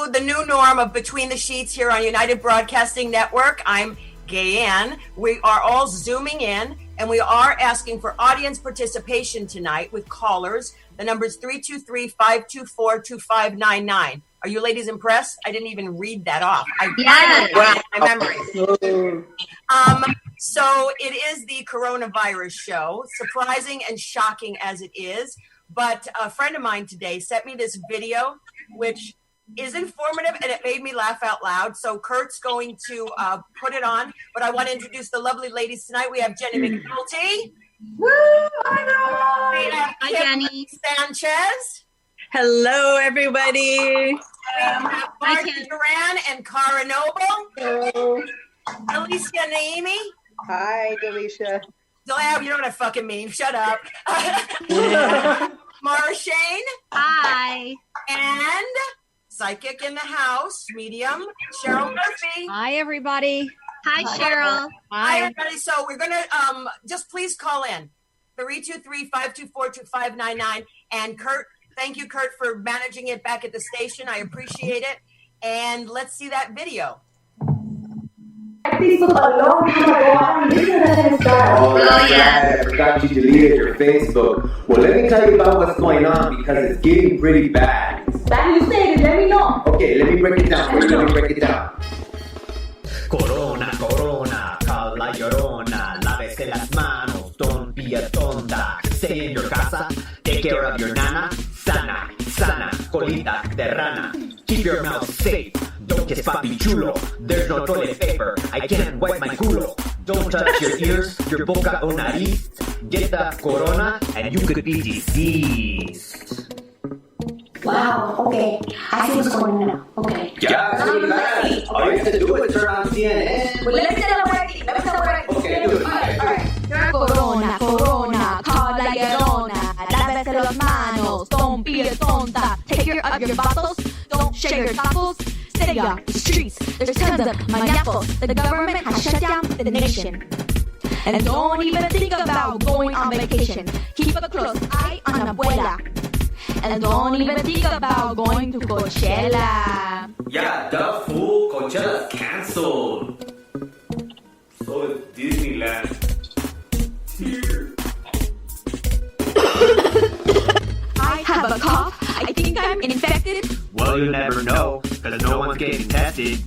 the new norm of Between the Sheets here on United Broadcasting Network. I'm Gaye Ann. We are all zooming in, and we are asking for audience participation tonight with callers. The number is 323-524-2599. Are you ladies impressed? I didn't even read that off. My memory. So it is the coronavirus show, surprising and shocking as it is. But a friend of mine today sent me this video, which is informative, and it made me laugh out loud. So Kurt's going to put it on. But I want to introduce the lovely ladies tonight. We have Jenny McNulty. Woo! Hi, Jenny Sanchez. Hello, everybody. We have Marty Duran and Cara Noble. Hello. Alicia Naimi. Hi, Delicia. You don't have fucking mean. Shut up. Mara Shane. Hi. And psychic in the house, medium, Cheryl Murphy. Hi, everybody. Hi, Cheryl. Hi, everybody. So we're going to just please call in 323-524-2599. And Kurt, thank you, Kurt, for managing it back at the station. I appreciate it. And let's see that video. Facebook a long time ago. Oh, yeah, I forgot you deleted your Facebook. Well, let me tell you about what's going on because it's getting pretty bad. That you said it, let me know. Okay, let me break it down. Corona, corona, call la llorona, lávese las manos, don't be a tonta. Stay in your casa, take care of your nana, sana, sana, colita de rana. Keep your mouth safe, don't kiss papi chulo. There's no toilet paper, I can't wipe my culo. Don't touch your ears, your boca o nariz. Get the corona and you could be deceased. Wow, okay. I see what's going on now. Okay. Yeah, it's really bad. All you have to do is turn on CNN. Well, let me celebrate. Okay, do it. All right. Corona, corona, call la llorona. Lávese las manos, don't be a tonta. Take care of your bottles, don't share your tacos. Stay off the streets, there's tons of maniacos. The government has shut down the nation. And don't even think about going on vacation. Keep a close eye on abuela. And don't even think about going to Coachella. Yeah, the fool, Coachella's canceled. So is Disneyland. Here. I have a cough. I think I'm infected. Well, you never know, because no one's getting tested.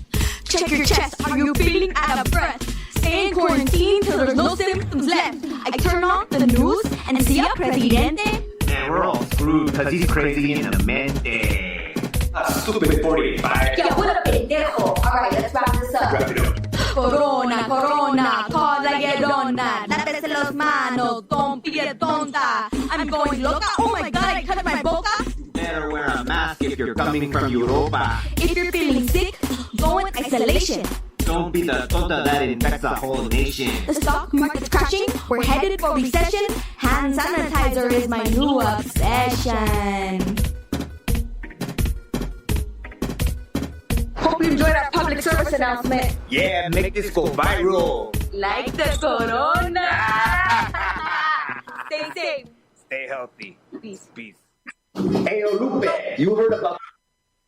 Check your chest. Are you feeling out of breath? Stay in quarantine till there's no symptoms left. I turn on the news and see a presidente. And we're all screwed because he's crazy in the mente. A stupid 45. Yeah, what a pendejo. All right, let's wrap this up. Wrap it up. Corona, corona, call la llorona. Lávese las manos, don't be a tonta. I'm going loca. Oh my God, I touched my boca. Better wear a mask if you're coming from Europa. If you're feeling sick, go in isolation. Don't be the tonta that infects the whole nation. The stock market's crashing. We're headed for recession. Hand sanitizer is my new obsession. Hope you enjoyed our public service announcement. Yeah, make this go viral. Like the corona. Stay safe. Stay healthy. Peace. Peace. Hey, Lupe, you heard about...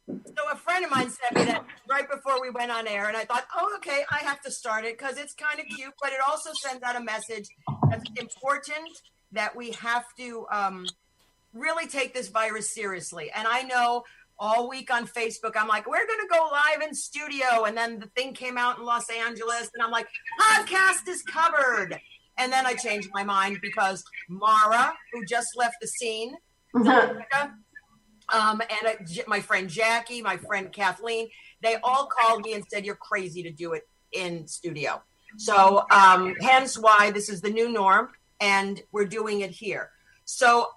So a friend of mine sent me that right before we went on air, and I thought, oh, okay, I have to start it because it's kind of cute, but it also sends out a message that's important that we have to really take this virus seriously. And I know all week on Facebook, I'm like, we're going to go live in studio. And then the thing came out in Los Angeles, and I'm like, podcast is covered. And then I changed my mind because Mara, who just left the scene, my friend Jackie, my friend Kathleen, they all called me and said, you're crazy to do it in studio. So hence why this is the new norm, and we're doing it here. So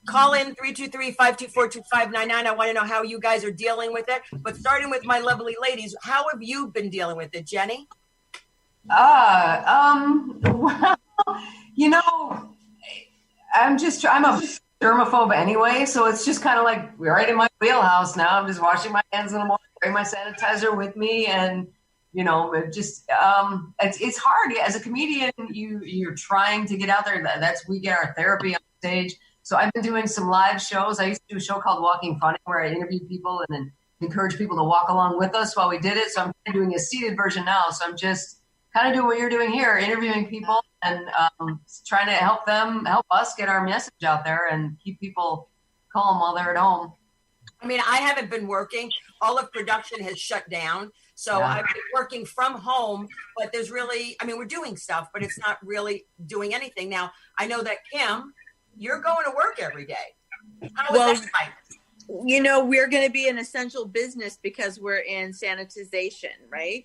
call in 323-524-2599. I want to know how you guys are dealing with it. But starting with my lovely ladies, how have you been dealing with it, Jenny? Well, you know, I'm a germaphobe anyway, so it's just kind of like we're right in my wheelhouse now. I'm just washing my hands in the morning, bring my sanitizer with me, and you know, it's hard as a comedian. You're trying to get out there. We get our therapy on stage. So I've been doing some live shows. I used to do a show called Walking Funny where I interview people and then encourage people to walk along with us while we did it. So I'm doing a seated version now. So I'm just kind of doing what you're doing here, interviewing people and trying to help us get our message out there and keep people calm while they're at home. I mean, I haven't been working. All of production has shut down. So I've been working from home, but there's really, I mean, we're doing stuff, but it's not really doing anything. Now, I know that Kim, you're going to work every day. How is that like? You know, we're going to be an essential business because we're in sanitization, right?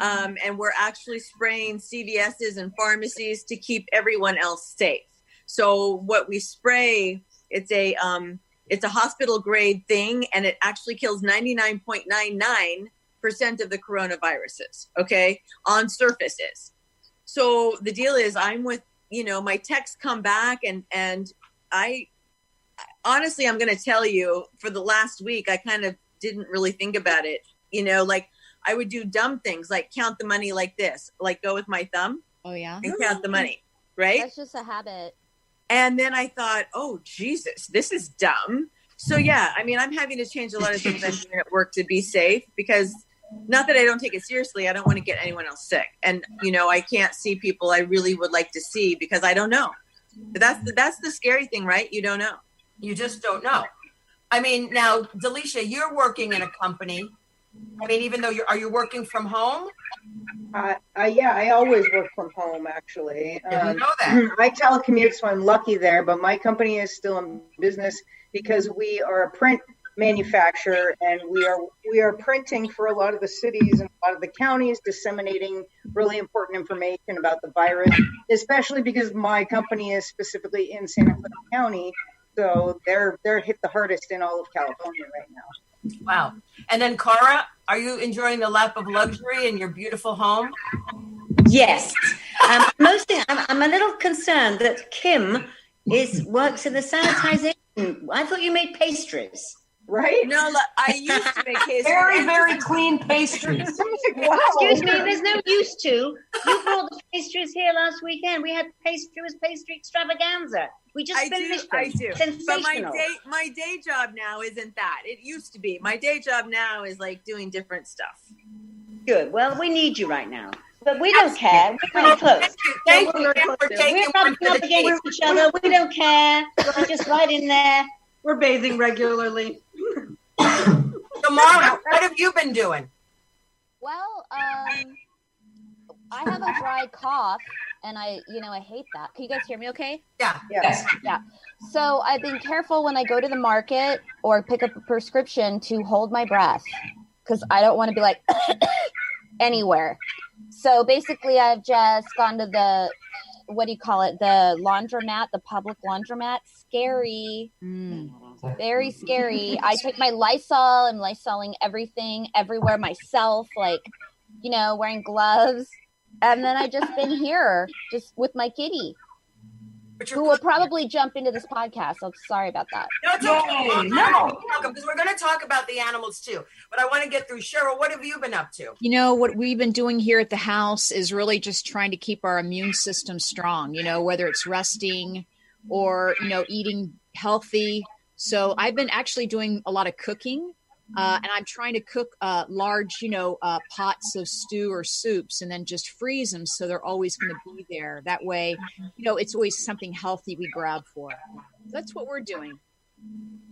And we're actually spraying CVS's and pharmacies to keep everyone else safe. So what we spray, it's a hospital grade thing, and it actually kills 99.99% of the coronaviruses, okay, on surfaces. So the deal is I'm with, you know, my texts come back and I honestly, I'm going to tell you, for the last week, I kind of didn't really think about it. You know, like I would do dumb things like count the money like this, like go with my thumb. Oh, yeah. And count the money, right? That's just a habit. And then I thought, oh, Jesus, this is dumb. So, yeah, I mean, I'm having to change a lot of things I'm doing at work to be safe because not that I don't take it seriously. I don't want to get anyone else sick. And, you know, I can't see people I really would like to see because I don't know. But that's the scary thing, right? You don't know. You just don't know. I mean, now, Delisha, you're working in a company. I mean, even though are you working from home? Yeah, I always work from home, actually. Didn't know that. I telecommute, so I'm lucky there, but my company is still in business because we are a print manufacturer and we are printing for a lot of the cities and a lot of the counties, disseminating really important information about the virus, especially because my company is specifically in Santa Clara County. So they're hit the hardest in all of California right now. Wow. And then Cara, are you enjoying the lap of luxury in your beautiful home? Yes. Mostly, I'm a little concerned that Kim works in the sanitization. I thought you made pastries. Right? No, I used to make pastries. Very, very clean pastries. Wow. Excuse me, there's no used to. You brought the pastries here last weekend. We had pastry extravaganza. We just finished them. I do. Sensational. But my day job now isn't that. It used to be. My day job now is like doing different stuff. Good. Well, we need you right now. But we don't care. We're really close. Thank you for taking We're rubbing up against each other. We don't care. We're just right in there. We're bathing regularly. Tomorrow, what have you been doing? Well, I have a dry cough, and I hate that. Can you guys hear me okay? Yeah. Yes. Yeah. So I've been careful when I go to the market or pick up a prescription to hold my breath because I don't want to be like anywhere. So basically, I've just gone to the, the laundromat, the public laundromat. Scary. Very scary. I take my Lysol and Lysoling everything, everywhere myself, wearing gloves. And then I just been here, just with my kitty, who will probably jump into this podcast. So sorry about that. No, it's okay. No, because we're going to talk about the animals too. But I want to get through. Cheryl, what have you been up to? You know, what we've been doing here at the house is really just trying to keep our immune system strong, whether it's resting or, eating healthy. So I've been actually doing a lot of cooking. And I'm trying to cook large, pots of stew or soups and then just freeze them so they're always going to be there. That way, it's always something healthy we grab for. That's what we're doing.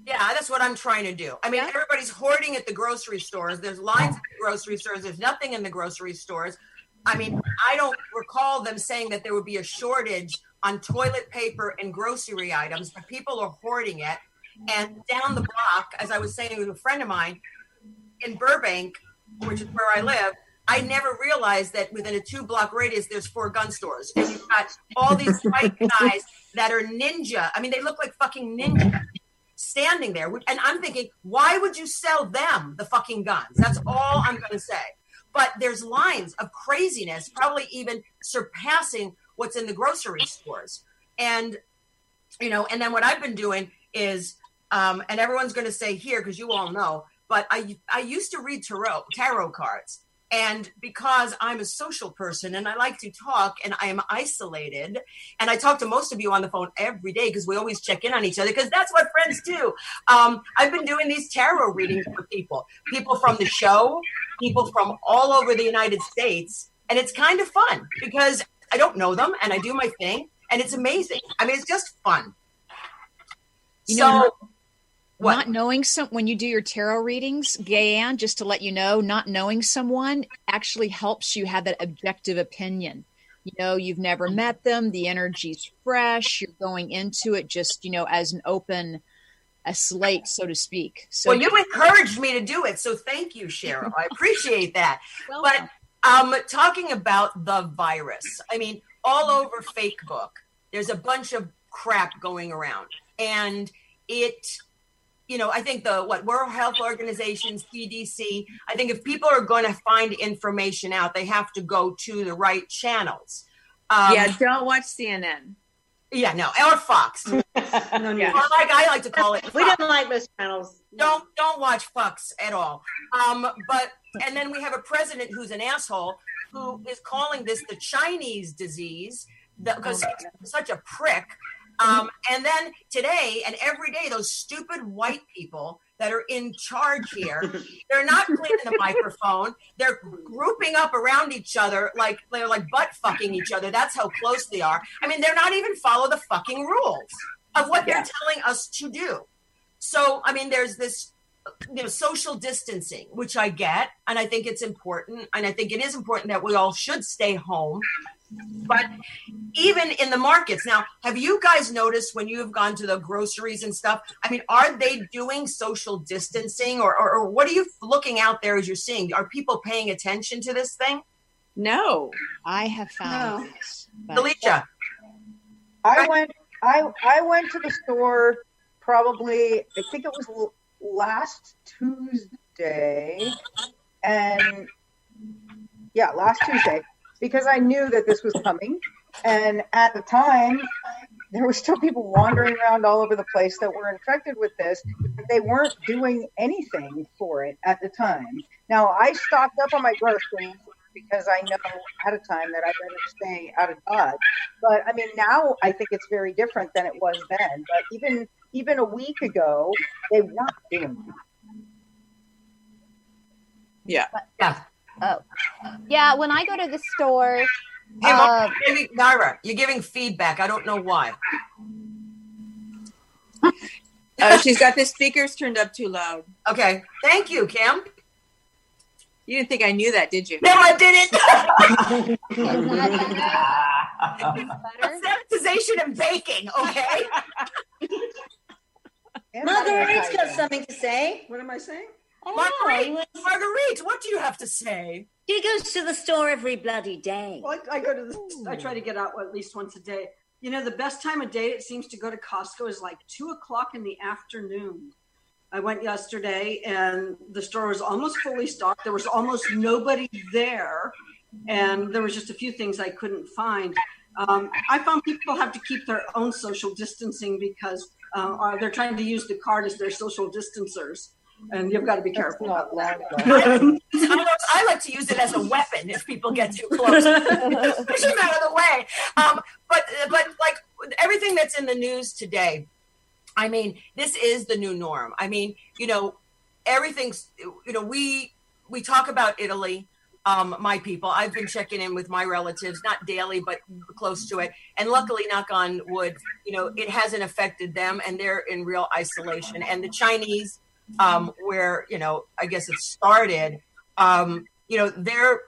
Yeah, that's what I'm trying to do. I mean, everybody's hoarding at the grocery stores. There's lines at the grocery stores. There's nothing in the grocery stores. I mean, I don't recall them saying that there would be a shortage on toilet paper and grocery items, but people are hoarding it. And down the block, as I was saying to a friend of mine in Burbank, which is where I live, I never realized that within a 2-block radius, there's 4 gun stores. And you've got all these white guys that are ninja. I mean, they look like fucking ninja standing there. And I'm thinking, why would you sell them the fucking guns? That's all I'm going to say. But there's lines of craziness, probably even surpassing what's in the grocery stores. And, and then what I've been doing is, and everyone's going to say here, because you all know, but I used to read tarot cards. And because I'm a social person and I like to talk and I am isolated, and I talk to most of you on the phone every day because we always check in on each other because that's what friends do. I've been doing these tarot readings for people from the show, people from all over the United States. And it's kind of fun because I don't know them and I do my thing and it's amazing. I mean, it's just fun. Not knowing when you do your tarot readings, Gaye Ann, just to let you know, not knowing someone actually helps you have that objective opinion. You know, you've never met them. The energy's fresh. You're going into it just, as a slate, so to speak. So, well, you encouraged me to do it. So thank you, Cheryl. I appreciate that. But talking about the virus, I mean, all over Facebook, there's a bunch of crap going around. And I think the World Health Organization, CDC, I think if people are going to find information out, they have to go to the right channels. Don't watch CNN. Yeah, no, or Fox. Or like I like to call it Fox. We don't like those channels. Don't watch Fox at all. And then we have a president who's an asshole who is calling this the Chinese disease because he's such a prick. And then today and every day, those stupid white people that are in charge here, they're not cleaning the microphone. They're grouping up around each other like they're like butt fucking each other. That's how close they are. I mean, they're not even follow the fucking rules of what they're telling us to do. So, I mean, there's this, social distancing, which I get, and I think it's important. And I think it is important that we all should stay home. But even in the markets now, have you guys noticed when you have gone to the groceries and stuff? I mean, are they doing social distancing or what are you looking out there as you're seeing? Are people paying attention to this thing? No, I have found this. Alicia, I went to the store probably, I think it was last Tuesday, and last Tuesday. Because I knew that this was coming. And at the time, there were still people wandering around all over the place that were infected with this. They weren't doing anything for it at the time. Now, I stocked up on my groceries because I know ahead of time that I better stay out of Dodge. But, I mean, now I think it's very different than it was then. But even a week ago, they weren't doing it. Yeah. Oh, yeah. When I go to the store, Hey, Naira, you're giving feedback. I don't know why. She's got the speakers turned up too loud. Okay. Thank you, Kim. You didn't think I knew that, did you? No, I didn't. Sanitization and baking, okay? Marguerite's got something to say. What am I saying? Marguerite, what do you have to say? She goes to the store every bloody day. Well, I go to I try to get out at least once a day. The best time of day it seems to go to Costco is like 2:00 in the afternoon. I went yesterday and the store was almost fully stocked. There was almost nobody there. And there was just a few things I couldn't find. I found people have to keep their own social distancing because they're trying to use the card as their social distancers. And you've got to be careful about that. I like to use it as a weapon if people get too close. Push them out of the way. But like everything that's in the news today, I mean, this is the new norm. I mean, everything's, we talk about Italy, my people. I've been checking in with my relatives, not daily, but close to it. And luckily, knock on wood, it hasn't affected them and they're in real isolation. And the Chinese, where, I guess it started, they're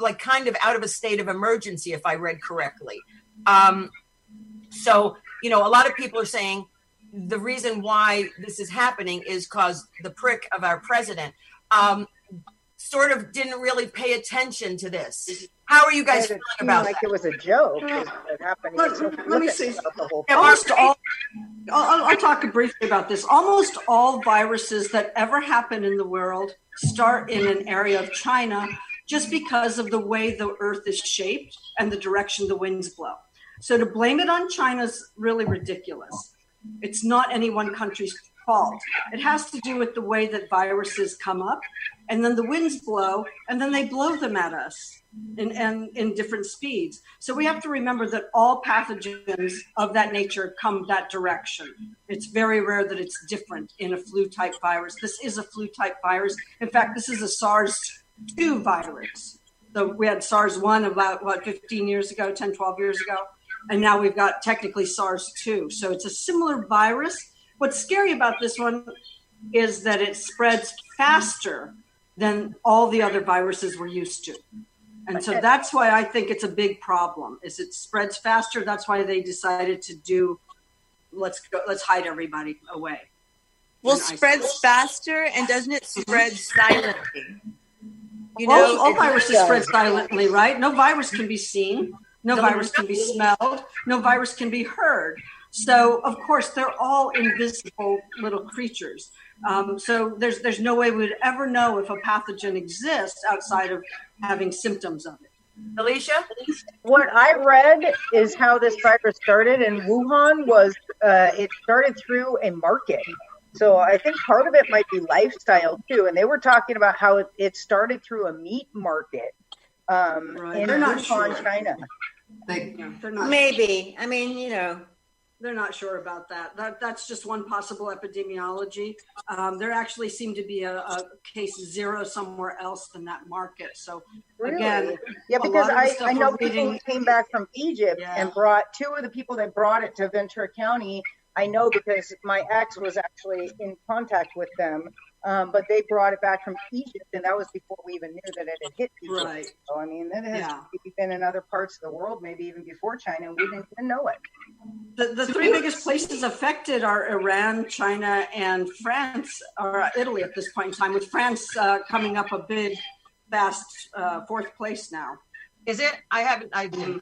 like kind of out of a state of emergency, if I read correctly. So, a lot of people are saying the reason why this is happening is because the prick of our president sort of didn't really pay attention to this. How are you guys feeling about like that? It was a joke. What happened? Let me see. I'll talk briefly about this. Almost all viruses that ever happen in the world start in an area of China just because of the way the earth is shaped and the direction the winds blow. So to blame it on China is really ridiculous. It's not any one country's fault. It has to do with the way that viruses come up, and then the winds blow, and then they blow them at us in different speeds. So we have to remember that all pathogens of that nature come that direction. It's very rare that it's different in a flu-type virus. This is a flu-type virus. In fact, this is a SARS-2 virus. So we had SARS-1 about, 15 years ago, 10, 12 years ago. And now we've got technically SARS-2. So it's a similar virus. What's scary about this one is that it spreads faster than all the other viruses we're used to. And so that's why I think it's a big problem, is it spreads faster. That's why they decided to do, let's hide everybody away. Well, spreads faster, and doesn't it spread silently? You know, all viruses spread silently, right? No virus can be seen. No virus can be smelled. No virus can be heard. So, of course, they're all invisible little creatures. So there's no way we'd ever know if a pathogen exists outside of having symptoms of it. Alicia? What I read is how this virus started in Wuhan was it started through a market. So I think part of it might be lifestyle too. And they were talking about how it started through a meat market in Wuhan, China. They're not Maybe. I mean, you know. They're not sure about that. That's just one possible epidemiology. There actually seemed to be a case zero somewhere else than that market. So again, yeah, because I know people who came back from Egypt and brought two of the people that brought it to Ventura County. I know because my ex was actually in contact with them, but they brought it back from Egypt, and that was before we even knew that it had hit Egypt. Right. So I mean, that has been in other parts of the world, maybe even before China, and we didn't even know it. The three biggest places affected are Iran, China, and France, or Italy at this point in time, with France coming up a big, fast fourth place now. Is it? I do.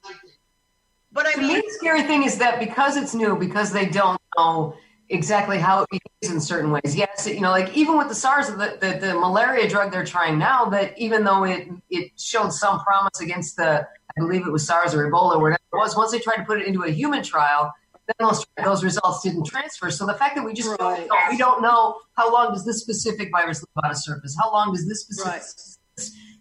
But I mean, the scary thing is that because it's new, because they don't know exactly how it behaves in certain ways. Yes, you know, like even with the SARS, the malaria drug they're trying now, that even though it showed some promise against I believe it was SARS or Ebola or whatever it was, once they tried to put it into a human trial, then those results didn't transfer. So the fact that we just we don't know how long does this specific virus live on a surface? How long does this specific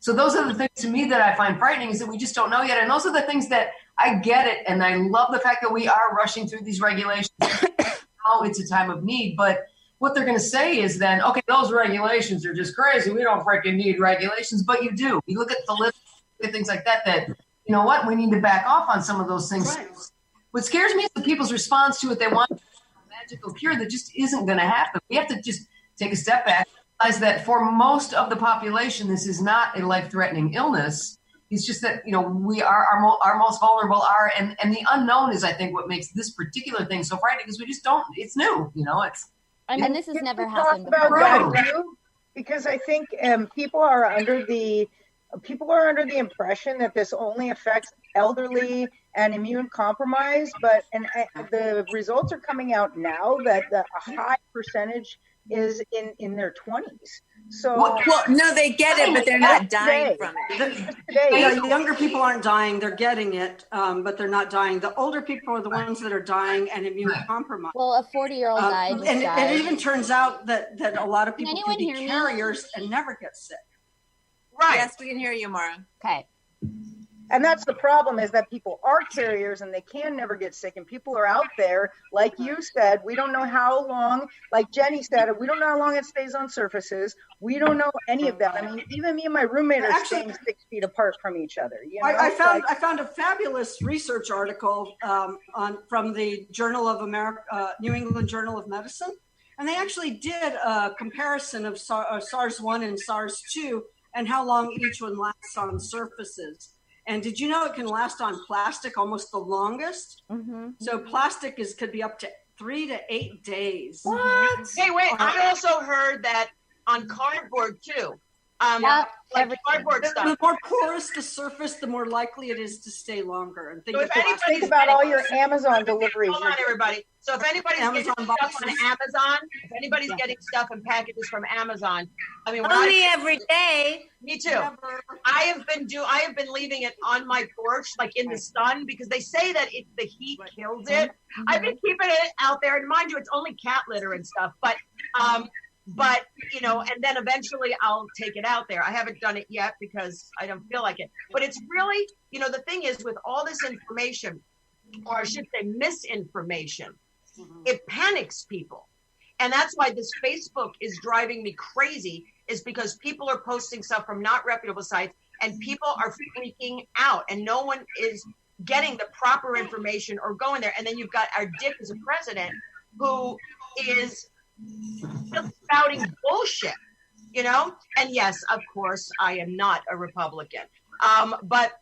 So those are the things to me that I find frightening, is that we just don't know yet. And those are the things that I get it. And I love the fact that we are rushing through these regulations. Now it's a time of need. But what they're going to say is then, okay, those regulations are just crazy. We don't freaking need regulations, but you do. You look at the list, at things like that, you know what, we need to back off on some of those things. Right. What scares me is the people's response to it. They want a magical cure that just isn't going to happen. We have to just take a step back, realize that for most of the population, this is not a life-threatening illness. It's just that, you know, we are our most vulnerable are, and the unknown is, I think, what makes this particular thing so frightening, because we just don't, it's new, you know, I mean, this has never happened before. That too, because I think people are under the impression that this only affects elderly and immune compromised, but the results are coming out now that a high percentage is in their 20s. So well, no, they get it, but they're not dying from it. Younger people aren't dying; they're getting it, but they're not dying. The older people are the ones that are dying and immune compromised. Well, a 40-year-old guy just and died. it even turns out that a lot of people can be carriers and never get sick. Right. Yes, we can hear you, Mara. Okay. And that's the problem, is that people are carriers and they can never get sick. And people are out there, like you said, we don't know how long, like Jenny said, we don't know how long it stays on surfaces. We don't know any of that. I mean, even me and my roommate are staying 6 feet apart from each other. You know? I found a fabulous research article from the Journal of New England Journal of Medicine. And they actually did a comparison of SARS-1 and SARS-2 and how long each one lasts on surfaces. And did you know it can last on plastic almost the longest? Mm-hmm. So plastic could be up to 3 to 8 days. What? Hey, wait, I also heard that on cardboard too. Like cardboard The stuff. more porous the surface, the more likely it is to stay longer. And think, So if anybody's Think about all your Amazon deliveries. Hold on, everybody. So if anybody's Amazon getting stuff boxes. on Amazon, if anybody's getting stuff and packages from Amazon, I mean, when Only I, every day. me too. I have been leaving it on my porch, like in the sun, because they say that the heat kills it. I've been keeping it out there, and mind you, it's only cat litter and stuff. But you know, and then eventually I'll take it out there. I haven't done it yet because I don't feel like it. But it's really, you know, the thing is with all this information, or I should say misinformation, it panics people. And that's why this Facebook is driving me crazy, is because people are posting stuff from not reputable sites and people are freaking out and no one is getting the proper information or going there. And then you've got our dick as a president who is just spouting bullshit, you know? And yes, of course, I am not a Republican. But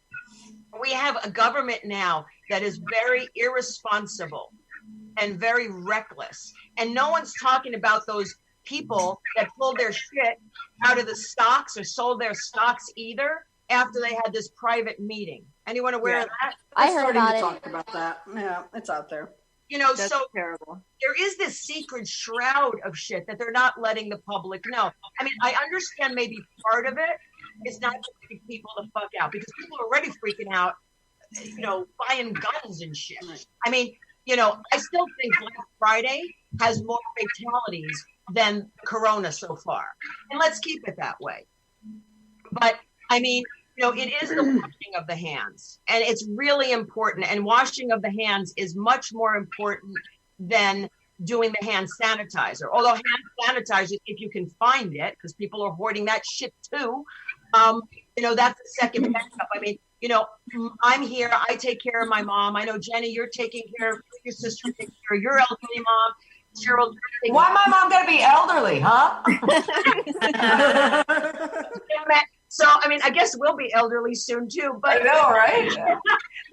we have a government now that is very irresponsible and very reckless. And no one's talking about those people that pulled their shit out of the stocks or sold their stocks either after they had this private meeting. Anyone aware of that? I heard about it. Talk about that. Yeah, it's out there. You know, That's so terrible. there is this secret shroud of shit that they're not letting the public know. I mean, I understand maybe part of it is not to freak people the fuck out, because people are already freaking out, you know, buying guns and shit. I mean, you know, I still think Black Friday has more fatalities than Corona so far. And let's keep it that way. But, I mean, you know, it is the washing of the hands. And it's really important. And washing of the hands is much more important than doing the hand sanitizer. Although hand sanitizer, if you can find it, because people are hoarding that shit too, you know, that's the second backup. I mean, you know, I'm here. I take care of my mom. I know, Jenny, you're taking care of your sister, taking care of your elderly mom. Cheryl, why my mom gotta be elderly, huh? So, I mean, I guess we'll be elderly soon too. But I know, right?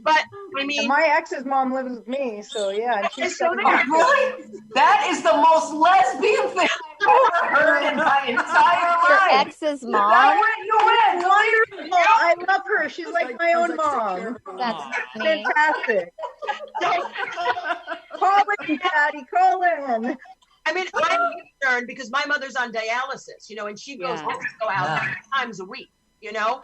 But I mean, And my ex's mom lives with me, so yeah. And she's so Oh, really? That is the most lesbian thing I've ever heard in my entire Your life. ex's That mom? went, you win. wonderful. I love her. She's like my own mom. That's funny. Fantastic. Call in, Patty. Call in. I mean, I'm concerned because my mother's on dialysis, you know, and she goes home to go out 9 times a week, you know,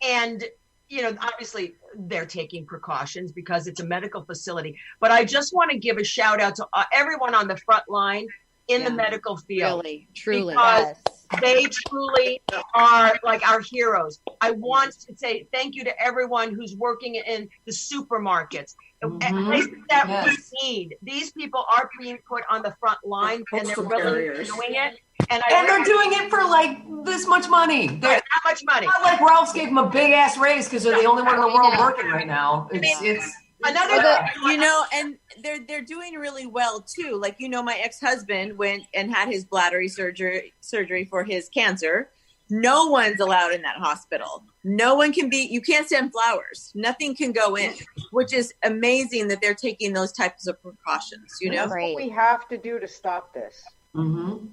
and, you know, obviously they're taking precautions because it's a medical facility. But I just want to give a shout out to everyone on the front line in the medical field. Really, truly. Because they truly are like our heroes. I want to say thank you to everyone who's working in the supermarkets. Places that we need. These people are being put on the front line and they're really doing it. And they're doing it for like this much money. How much money? Not like Ralph's gave them a big ass raise because they're the only one in the world working right now. It's another you know, and they're doing really well too. Like, you know, my ex-husband went and had his bladder surgery for his cancer. No one's allowed in that hospital. No one can be, you can't send flowers. Nothing can go in, which is amazing that they're taking those types of precautions, you know? That's what we have to do to stop this.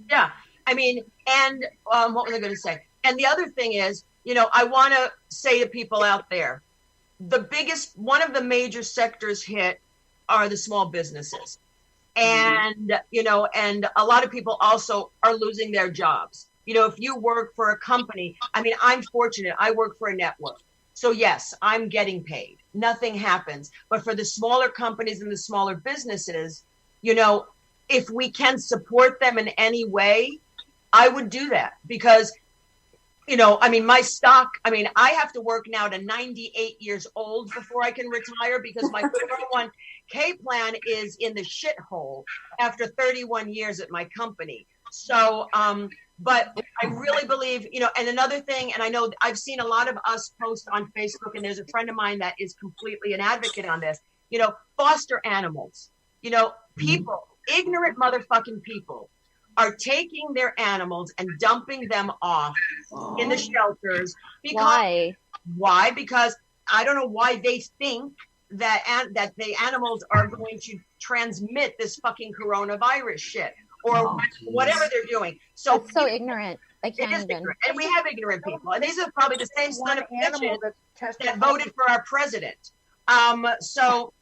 Yeah. I mean, and what was I going to say? And the other thing is, you know, I want to say to people out there, one of the major sectors hit are the small businesses. And, you know, and a lot of people also are losing their jobs. You know, if you work for a company, I mean, I'm fortunate. I work for a network. So yes, I'm getting paid. Nothing happens. But for the smaller companies and the smaller businesses, you know, if we can support them in any way, I would do that because, you know, I mean, my stock, I mean, I have to work now to 98 years old before I can retire because my 401k plan is in the shithole after 31 years at my company. So, but I really believe, you know, and another thing, and I know I've seen a lot of us post on Facebook, and there's a friend of mine that is completely an advocate on this, you know, foster animals, you know, people, ignorant motherfucking people are taking their animals and dumping them off in the shelters. Because, why? Because I don't know why they think that the animals are going to transmit this fucking coronavirus shit. Or whatever they're doing. So That's so ignorant. I can't even. Ignorant. And we have ignorant people. And these are probably the same son of animal bitches that voted for our president. So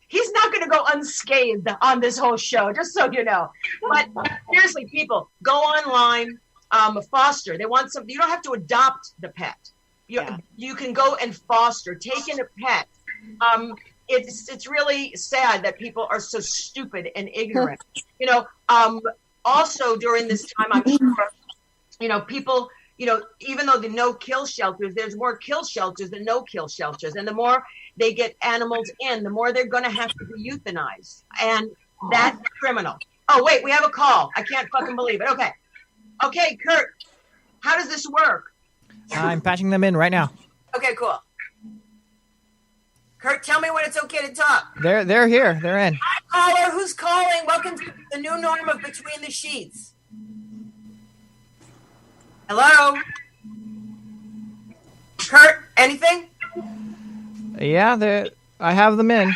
he's not going to go unscathed on this whole show, just so you know. But seriously, people, go online, foster. They want something. You don't have to adopt the pet. You can go and foster, take in a pet. It's really sad that people are so stupid and ignorant. Also during this time, I'm sure, people, even though the no-kill shelters, there's more kill shelters than no-kill shelters. And the more they get animals in, the more they're going to have to be euthanized. And that's criminal. Oh, wait, we have a call. I can't fucking believe it. Okay, Kurt, how does this work? I'm patching them in right now. Okay, cool. Kurt, tell me when it's okay to talk. They're here. They're in. Hi, caller. Who's calling? Welcome to the new norm of Between the Sheets. Hello? Kurt, anything? Yeah, I have them in.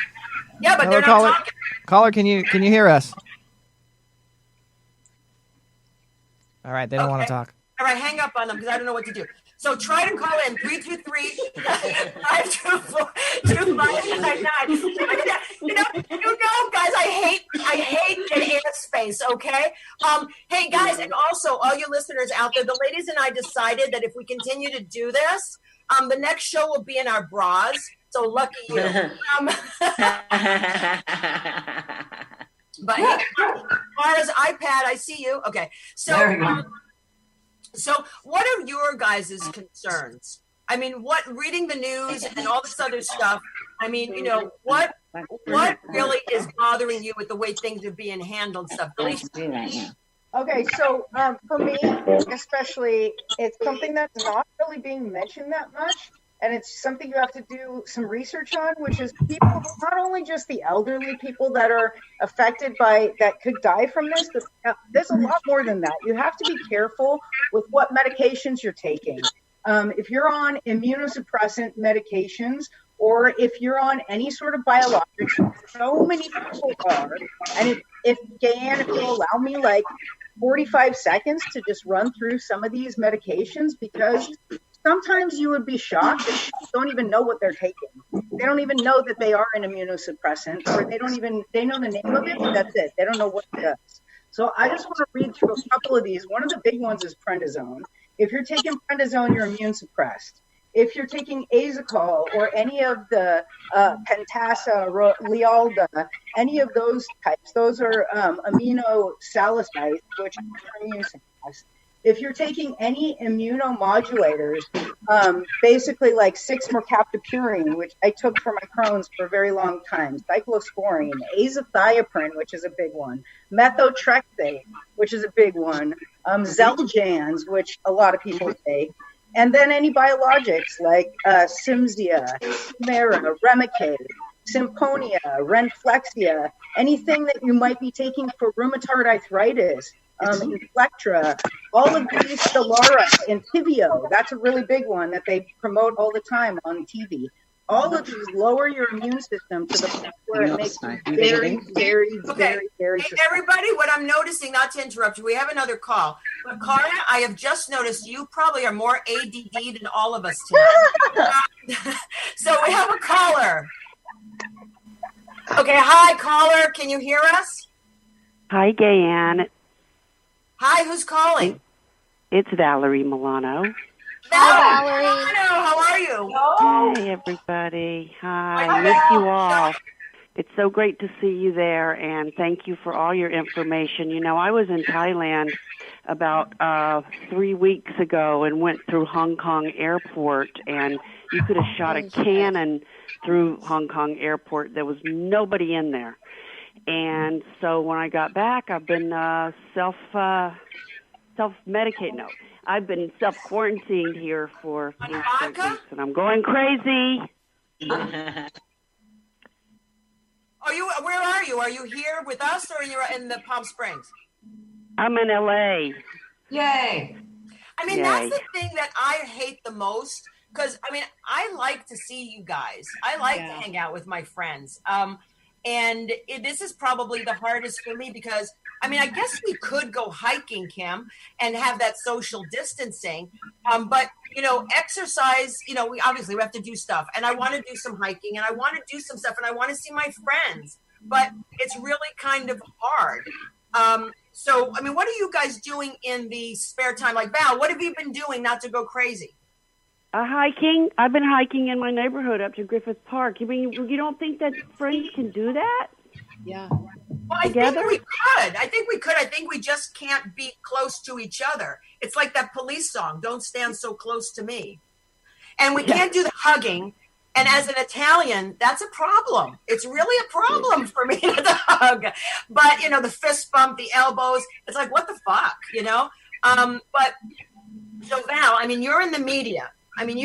Yeah, but Hello, they're not caller. talking. Caller, can you hear us? All right, they don't want to talk. All right, hang up on them because I don't know what to do. So try to call in 323-524-2599. You know, guys, I hate dead air space. Okay. Hey guys, and also all you listeners out there, the ladies and I decided that if we continue to do this, the next show will be in our bras. So lucky you. But hey, Mara's iPad, I see you. Okay. So what are your guys' concerns? I mean, reading the news and all this other stuff, I mean, what really is bothering you with the way things are being handled stuff? Okay, so for me, especially, it's something that's not really being mentioned that much. And it's something you have to do some research on, which is people, not only just the elderly people that are affected that could die from this, but there's a lot more than that. You have to be careful with what medications you're taking. If you're on immunosuppressant medications, or if you're on any sort of biologics, so many people are. And if Gaye Ann, if you'll allow me 45 seconds to just run through some of these medications, because sometimes you would be shocked that people don't even know what they're taking. They don't even know that they are an immunosuppressant, or they know the name of it, but that's it. They don't know what it does. So I just want to read through a couple of these. One of the big ones is prednisone. If you're taking prednisone, you're immune suppressed. If you're taking Azicol or any of the Pentasa, Lialda, any of those types, those are aminosalicylates, which are immune suppressed. If you're taking any immunomodulators, basically like 6-mercaptopurine, which I took for my Crohn's for a very long time, cyclosporine, azathioprine, which is a big one, methotrexate, which is a big one, Xeljanz, which a lot of people take, and then any biologics like Cimzia, Humira, Remicade, Symponia, Renflexia, anything that you might be taking for rheumatoid arthritis, Inflectra, all of these, Stelara, and Entyvio, that's a really big one that they promote all the time on TV. All of these lower your immune system to the point where it makes you very, very, very, very Hey, everybody, what I'm noticing, not to interrupt you, we have another call. But Cara, I have just noticed you probably are more ADD than all of us tonight. So we have a caller. Okay, hi, caller. Can you hear us? Hi, Gaye Ann. Hi, who's calling? It's Valerie Milano. Hi, Valerie. How are you? Hey, everybody. Hi. I miss you all. It's so great to see you there, and thank you for all your information. You know, I was in Thailand about 3 weeks ago and went through Hong Kong Airport, and you could have shot a cannon through Hong Kong Airport. There was nobody in there. And so when I got back, I've been self-medicating. No, I've been self-quarantined here for 3 weeks, and I'm going crazy. Where are you? Are you here with us, or are you in the Palm Springs? I'm in LA. Yay! I mean, that's the thing that I hate the most, because I mean, I like to see you guys. I like to hang out with my friends. And this is probably the hardest for me because, I mean, I guess we could go hiking, Kim, and have that social distancing. But, you know, exercise, you know, we have to do stuff. And I want to do some hiking and I want to do some stuff and I want to see my friends. But it's really kind of hard. So, I mean, what are you guys doing in the spare time? Like, Val, what have you been doing not to go crazy? Hiking. I've been hiking in my neighborhood up to Griffith Park. You mean you don't think that friends can do that? Yeah. Well, I think we could. I think we just can't be close to each other. It's like that Police song, "Don't Stand So Close to Me." And we can't do the hugging. And as an Italian, that's a problem. It's really a problem for me to hug. But, you know, the fist bump, the elbows, it's like, what the fuck, you know? But so Val, I mean, you're in the media. I mean,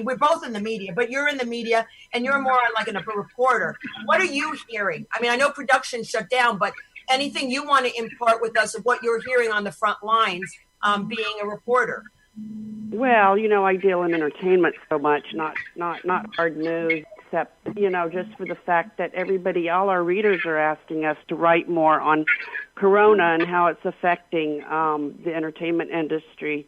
we're both in the media, but you're in the media and you're more on like a reporter. What are you hearing? I mean, I know production shut down, but anything you want to impart with us of what you're hearing on the front lines, being a reporter? Well, you know, I deal in entertainment so much, not hard news, except, you know, just for the fact that all our readers are asking us to write more on Corona and how it's affecting the entertainment industry.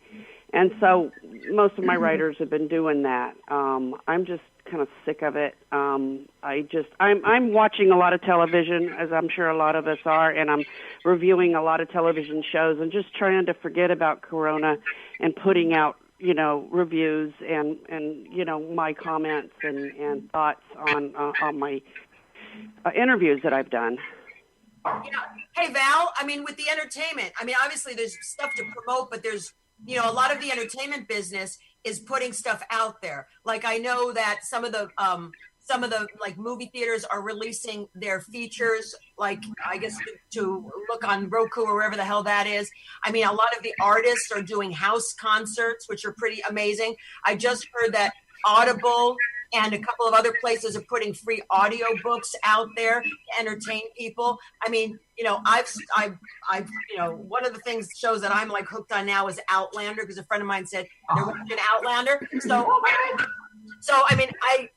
And so most of my writers have been doing that. I'm just kind of sick of it. I'm watching a lot of television, as I'm sure a lot of us are, and I'm reviewing a lot of television shows and just trying to forget about Corona and putting out, you know, reviews and you know, my comments and thoughts on my interviews that I've done. Yeah. Hey, Val, I mean, with the entertainment, I mean, obviously there's stuff to promote, but there's, you know, a lot of the entertainment business is putting stuff out there. Like, I know that some of the like movie theaters are releasing their features, like, I guess to look on Roku or wherever the hell that is. I mean, a lot of the artists are doing house concerts, which are pretty amazing. I just heard that Audible and a couple of other places are putting free audio books out there to entertain people. I mean, you know, I've, you know, one of the shows that I'm like hooked on now is Outlander, because a friend of mine said they're watching Outlander. So, I mean,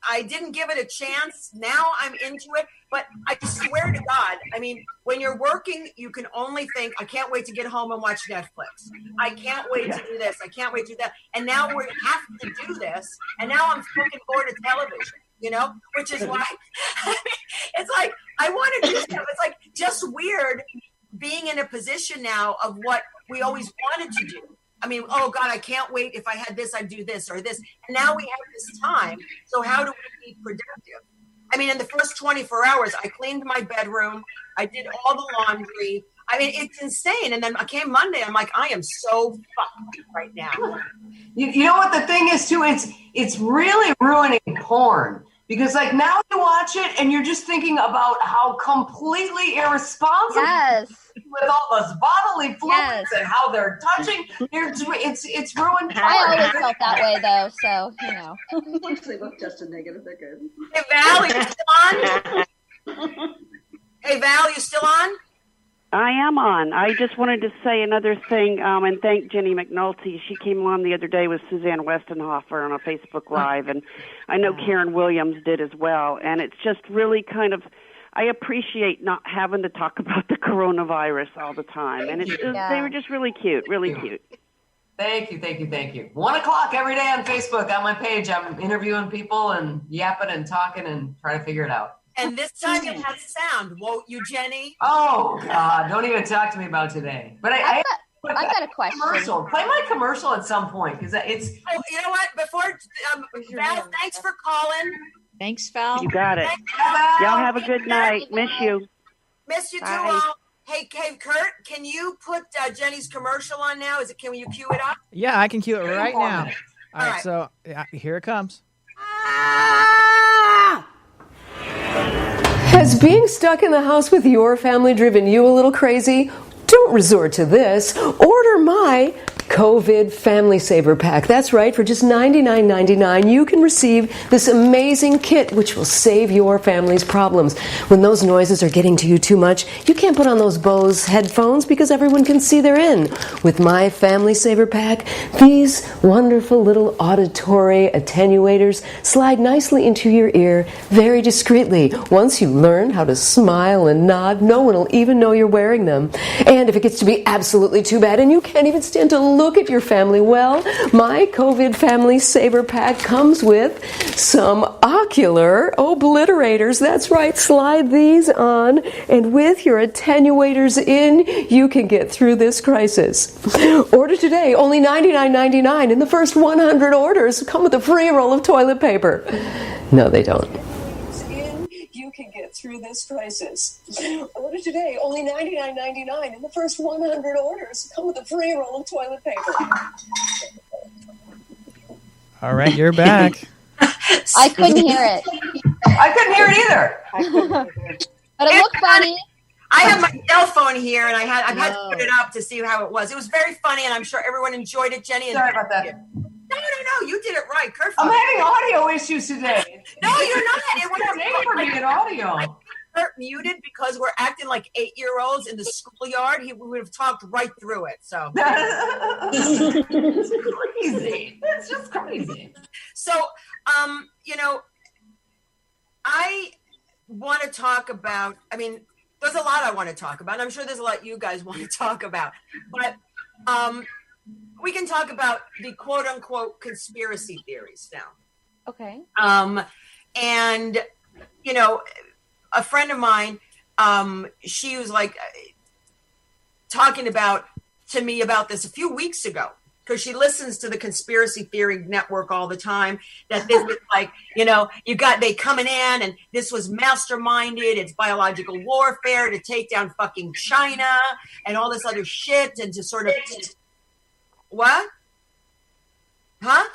I didn't give it a chance. Now I'm into it, but I swear to God, I mean, when you're working, you can only think, I can't wait to get home and watch Netflix. I can't wait to do this. I can't wait to do that. And now we have to do this. And now I'm fucking bored of television, you know, which is why it's like, I want to do stuff. It's like just weird being in a position now of what we always wanted to do. I mean, oh God, I can't wait. If I had this, I'd do this or this. And now we have this time. So how do we be productive? I mean, in the first 24 hours, I cleaned my bedroom. I did all the laundry. I mean, it's insane. And then I came Monday. I'm like, I am so fucked right now. You know what the thing is too? It's really ruining porn. Because like now you watch it and you're just thinking about how completely irresponsible with all those bodily fluids and how they're touching. It's ruined. I always felt that way though, so you know. Once they look just a negative, they're good. Hey Val, you still on? Hey Val, you still on? I am on. I just wanted to say another thing and thank Jenny McNulty. She came on the other day with Suzanne Westenhofer on a Facebook Live, and I know Karen Williams did as well. And it's just really kind of, I appreciate not having to talk about the coronavirus all the time. And they were just really cute, really cute. Thank you. 1:00 every day on Facebook on my page. I'm interviewing people and yapping and talking and trying to figure it out. And this time it has sound, won't you, Jenny? Oh, God, don't even talk to me about today. But I got a question. Commercial. Play my commercial at some point, because it's... Oh, you know what? Before, Val, thanks for calling. Thanks, Val. You got it. Y'all have a good night. Miss you. Miss you too, all. Hey, Kurt, can you put Jenny's commercial on now? Can you cue it up? Yeah, I can cue it right now. All right, so here it comes. Has being stuck in the house with your family driven you a little crazy? Don't resort to this. Order my COVID Family Saver Pack. That's right, for just $99.99, you can receive this amazing kit which will save your family's problems. When those noises are getting to you too much, you can't put on those Bose headphones because everyone can see they're in. With my Family Saver Pack, these wonderful little auditory attenuators slide nicely into your ear very discreetly. Once you learn how to smile and nod, no one will even know you're wearing them. And if it gets to be absolutely too bad and you can't even stand to look at your family, well, my COVID Family Saver Pack comes with some ocular obliterators. That's right, slide these on, and with your attenuators in, you can get through this crisis. Order today, only $99.99, and the first 100 orders come with a free roll of toilet paper. No, they don't. You can get through this crisis. Order today, only $99.99, and the first 100 orders come with a free roll of toilet paper. All right, you're back. I couldn't hear it. I couldn't hear it either. But it looked funny. I have my cell phone here, and I've had to put it up to see how it was. It was very funny, and I'm sure everyone enjoyed it. Jenny, Sorry about that. No, you did it right. Kurt, I'm having audio issues today. No, you're not. It was for me in audio. Kurt muted because we're acting like 8-year-olds in the schoolyard. We would have talked right through it. So it's crazy. It's just crazy. So, I want to talk about. I mean, there's a lot I want to talk about. And I'm sure there's a lot you guys want to talk about, but we can talk about the quote unquote conspiracy theories now. Okay. And a friend of mine, she was like talking to me about this a few weeks ago, because she listens to the Conspiracy Theory Network all the time, that this is like, they coming in and this was masterminded. It's biological warfare to take down fucking China and all this other shit, and to sort of, what? Huh?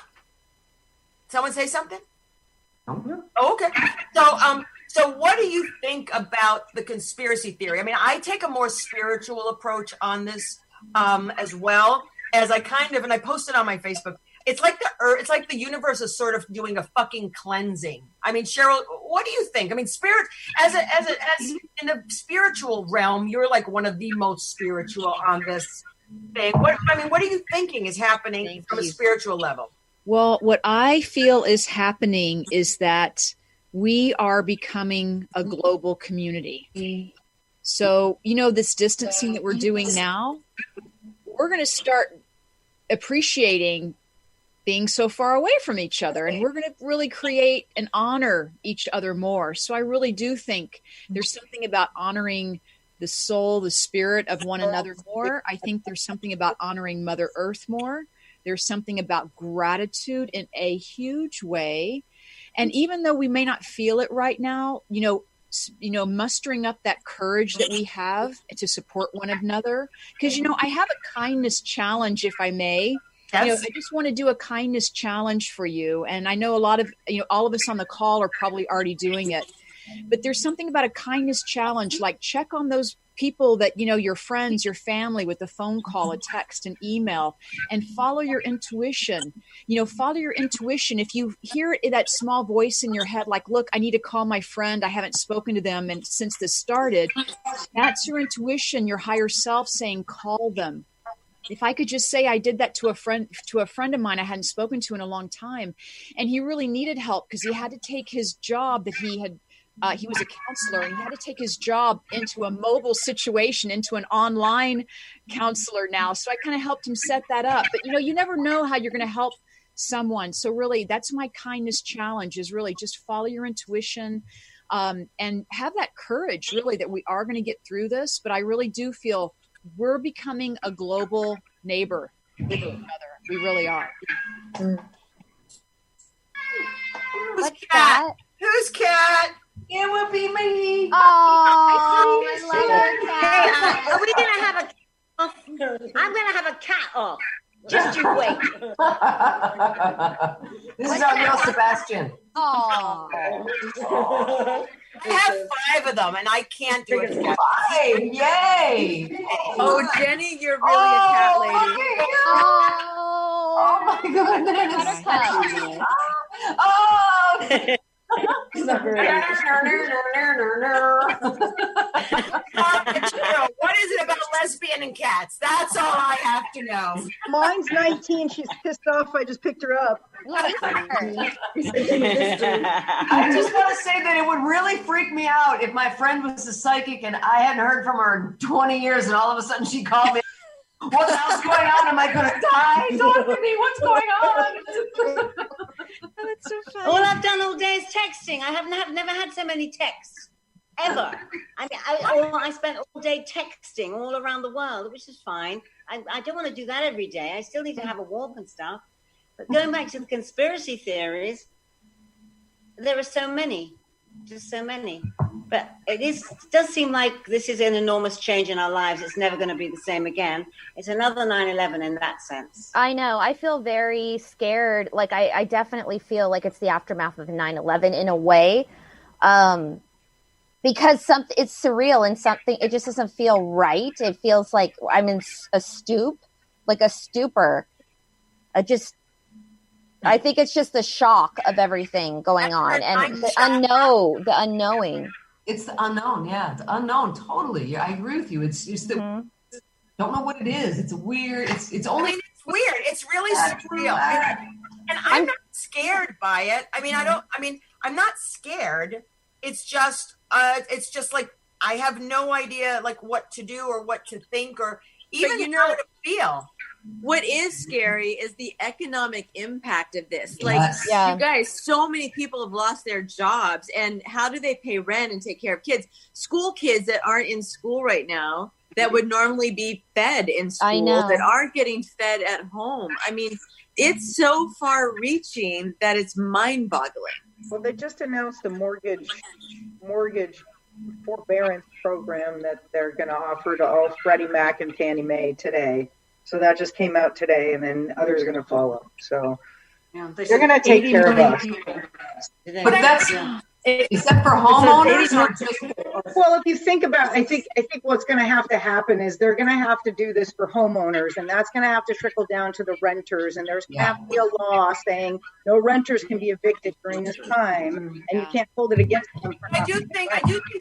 Someone say something? Oh, okay. So what do you think about the conspiracy theory? I mean, I take a more spiritual approach on this as well, as I and I posted on my Facebook. It's like the universe is sort of doing a fucking cleansing. I mean, Cheryl, what do you think? I mean, spirit as in the spiritual realm, you're like one of the most spiritual on this thing. What are you thinking is happening from a spiritual level? Well, what I feel is happening is that we are becoming a global community. So, this distancing that we're doing now, we're going to start appreciating being so far away from each other, and we're going to really create and honor each other more. So I really do think there's something about honoring the soul, the spirit of one another more. I think there's something about honoring Mother Earth more. There's something about gratitude in a huge way. And even though we may not feel it right now, mustering up that courage that we have to support one another. Because, I have a kindness challenge, if I may. I just want to do a kindness challenge for you. And I know a lot of, all of us on the call are probably already doing it. But there's something about a kindness challenge, like check on those people that, your friends, your family, with a phone call, a text, an email, and follow your intuition. Follow your intuition. If you hear that small voice in your head, like, look, I need to call my friend. I haven't spoken to them. And since this started, that's your intuition, your higher self saying, call them. If I could just say I did that to a friend of mine I hadn't spoken to in a long time, and he really needed help because he had to take his job that he was a counselor, and he had to take his job into a mobile situation, into an online counselor now. So I kind of helped him set that up. But, you never know how you're going to help someone. So really, that's my kindness challenge, is really just follow your intuition and have that courage, really, that we are going to get through this. But I really do feel we're becoming a global neighbor with each other. We really are. Who's cat? Who's cat? It would be me. Oh, I love her cat. Hey, are we going to have a cat off? I'm going to have a cat off. Just you wait. This is our little Sebastian. Oh. I have 5 of them, and I can't do it. 5, yay! Oh, Jenny, you're really a cat lady. Oh my goodness! Oh. What is it about lesbian and cats? That's all I have to know. Mine's 19. She's pissed off. I just picked her up. I just want to say that it would really freak me out if my friend was a psychic and I hadn't heard from her in 20 years and all of a sudden she called me. What the hell's going on? Am I going to die? Talk to me. What's going on? That's so funny. All I've done all day is texting. I never had so many texts ever. I mean, I spent all day texting all around the world, which is fine. I don't want to do that every day. I still need to have a walk and stuff. But going back to the conspiracy theories, there are so many, just so many. But it does seem like this is an enormous change in our lives. It's never going to be the same again. It's another 9/11 in that sense. I know. I feel very scared. Like I definitely feel like it's the aftermath of 9/11 in a way, because it's surreal and something. It just doesn't feel right. It feels like I'm in a stupor. I think it's just the shock of everything going on and the unknowing. It's the unknown, yeah. It's unknown, totally. Yeah, I agree with you. It's just that don't know what it is. It's weird. It's only. It's weird. It's really surreal. And I'm not scared by it. I mean, I'm not scared. It's just like I have no idea like what to do or what to think or even how to feel. What is scary is the economic impact of this. Like, Yes. you guys, so many people have lost their jobs, and how do they pay rent and take care of kids? School kids that aren't in school right now that would normally be fed in school that aren't getting fed at home. I mean, it's so far reaching that it's mind boggling. Well, they just announced a mortgage forbearance program that they're going to offer to all Freddie Mac and Fannie Mae today. So that just came out today, and then others are going to follow. So they're going to take care of us. But that's is that for homeowners or just? Well, if you think about, I think what's going to have to happen is they're going to have to do this for homeowners, and that's going to have to trickle down to the renters. And there's going to have to be a law saying no renters can be evicted during this time, and you can't hold it against them. I do think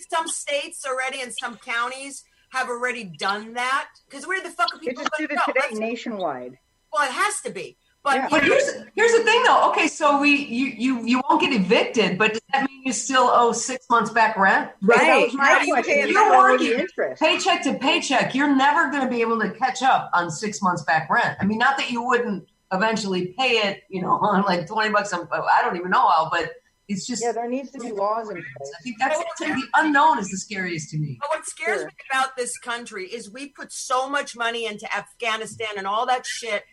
some states already and some counties have already done that because where the fuck are people going to go? Today nationwide. Well, it has to be. But, but here's the thing though. Okay, so you won't get evicted, but does that mean you still owe 6 months back rent? Right. You're working paycheck to paycheck. You're never going to be able to catch up on 6 months back rent. I mean, not that you wouldn't eventually pay it, on like $20. I don't even know how, but it's just there needs to be laws in place. I think that's the unknown is the scariest to me. But what scares me about this country is we put so much money into Afghanistan and all that shit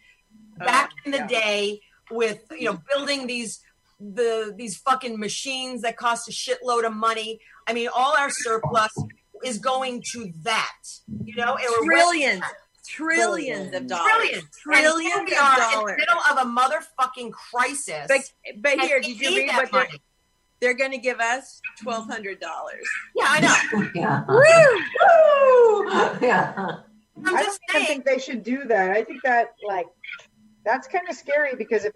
back in the day with building these fucking machines that cost a shitload of money. I mean, all our surplus is going to that. Trillions of dollars. Trillions of dollars in the middle of a motherfucking crisis. But here, did you read what they're going to give us? $1,200. Yeah, I know. Yeah. Woo! Yeah. I don't think they should do that. I think that that's kind of scary because if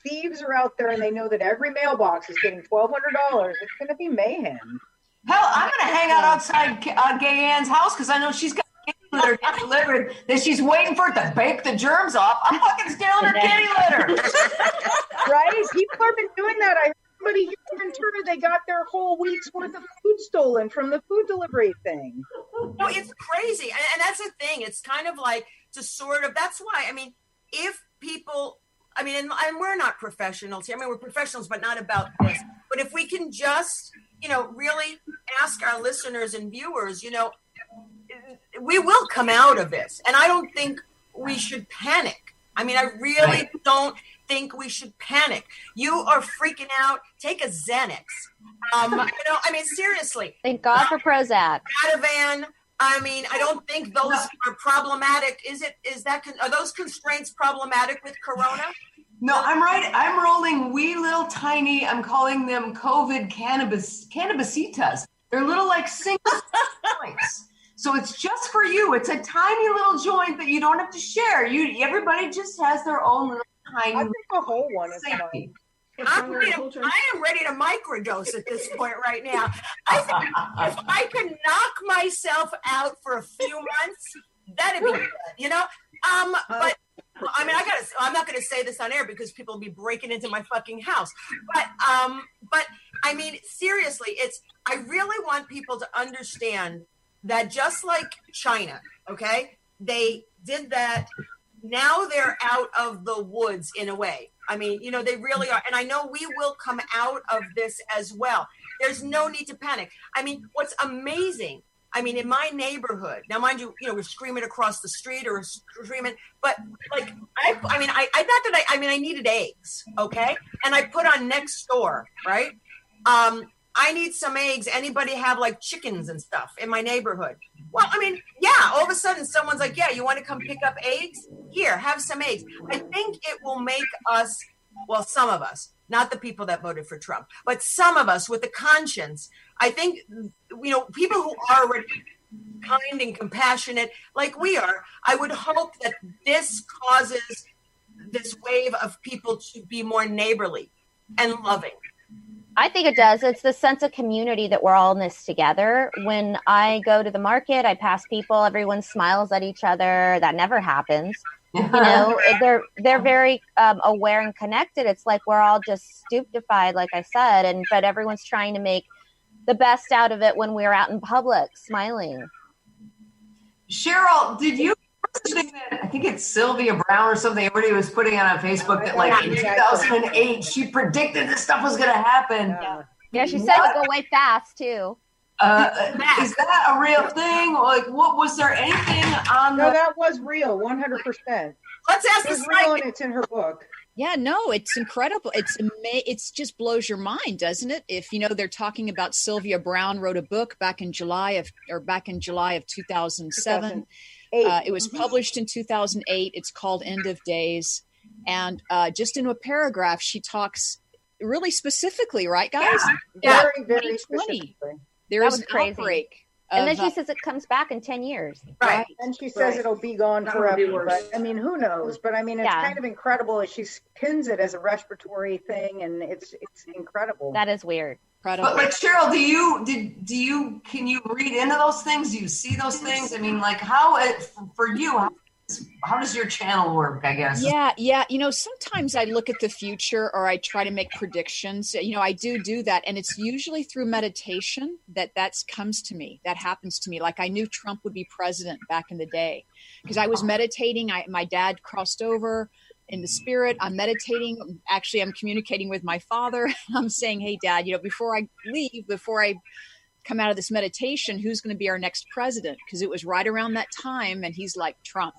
thieves are out there and they know that every mailbox is getting $1,200, it's going to be mayhem. Hell, I'm going to hang out outside Gaye Ann's house because I know she's got kitty litter getting delivered that she's waiting for it to bake the germs off. I'm fucking stealing her kitty litter. Right? People have been doing that. I heard somebody here in Ventura, they got their whole week's worth of food stolen from the food delivery thing. No, it's crazy. And that's the thing. It's kind of like that's why, I mean, if people, I mean, and we're not professionals here. I mean, we're professionals, but not about this. But if we can just, really ask our listeners and viewers, we will come out of this. And I don't think we should panic. I mean, I really don't think we should panic. You are freaking out. Take a Xanax. I mean, seriously. Thank God for Prozac. Ativan. I mean, I don't think those are problematic. Are those constraints problematic with Corona? No, I'm right. I'm rolling wee little tiny, I'm calling them COVID cannabisitas. They're little like single joints. So it's just for you. It's a tiny little joint that you don't have to share. Everybody just has their own little tiny. I think a whole one is fine. I am ready to microdose at this point right now. I think if I could knock myself out for a few months, that'd be good, you know? But I mean, I'm not going to say this on air because people will be breaking into my fucking house. But I mean, seriously, I really want people to understand that just like China, okay, they did that. Now they're out of the woods in a way. I mean, you know, they really are. And I know we will come out of this as well. There's no need to panic. I mean, what's amazing, I mean, in my neighborhood, now mind you, we're screaming across the street or screaming, but like, I needed eggs, okay? And I put on next door, right? I need some eggs. Anybody have like chickens and stuff in my neighborhood? Well, I mean, yeah, all of a sudden someone's like, yeah, you want to come pick up eggs? Here, have some eggs. I think it will make us, well, some of us, not the people that voted for Trump, but some of us with a conscience. I think, people who are already kind and compassionate like we are, I would hope that this causes this wave of people to be more neighborly and loving. I think it does. It's the sense of community that we're all in this together. When I go to the market, I pass people, everyone smiles at each other. That never happens. They're very aware and connected. It's like we're all just stupefied, like I said, but everyone's trying to make the best out of it when we're out in public, smiling. Cheryl, did you I think it's Sylvia Brown or something everybody was putting on Facebook that like in 2008 she predicted this stuff was going to happen. Yeah, she said it would go way fast too. Is that a real thing? Like, what was there anything on? No, that was real, 100%. Let's ask it's real, and it's in her book. Yeah, no, it's incredible. It's just blows your mind, doesn't it? If they're talking about Sylvia Brown wrote a book back in July of 2007. It was published in 2008. It's called End of Days. And just in a paragraph, she talks really specifically, right, guys? Yeah. Very, very specifically. There is an outbreak. And then she says it comes back in 10 years. Right. And she says it'll be gone forever. But I mean, who knows? But I mean, it's kind of incredible as she pins it as a respiratory thing. And it's incredible. That is weird. But like Cheryl, can you read into those things? Do you see those things? I mean, like for you, how does your channel work, I guess? Yeah. Sometimes I look at the future or I try to make predictions. I do that. And it's usually through meditation that comes to me. That happens to me. Like I knew Trump would be president back in the day because I was meditating. My dad crossed over in the spirit. I'm meditating. Actually, I'm communicating with my father. I'm saying, hey, Dad, before I come out of this meditation, who's going to be our next president? Because it was right around that time. And he's like, Trump.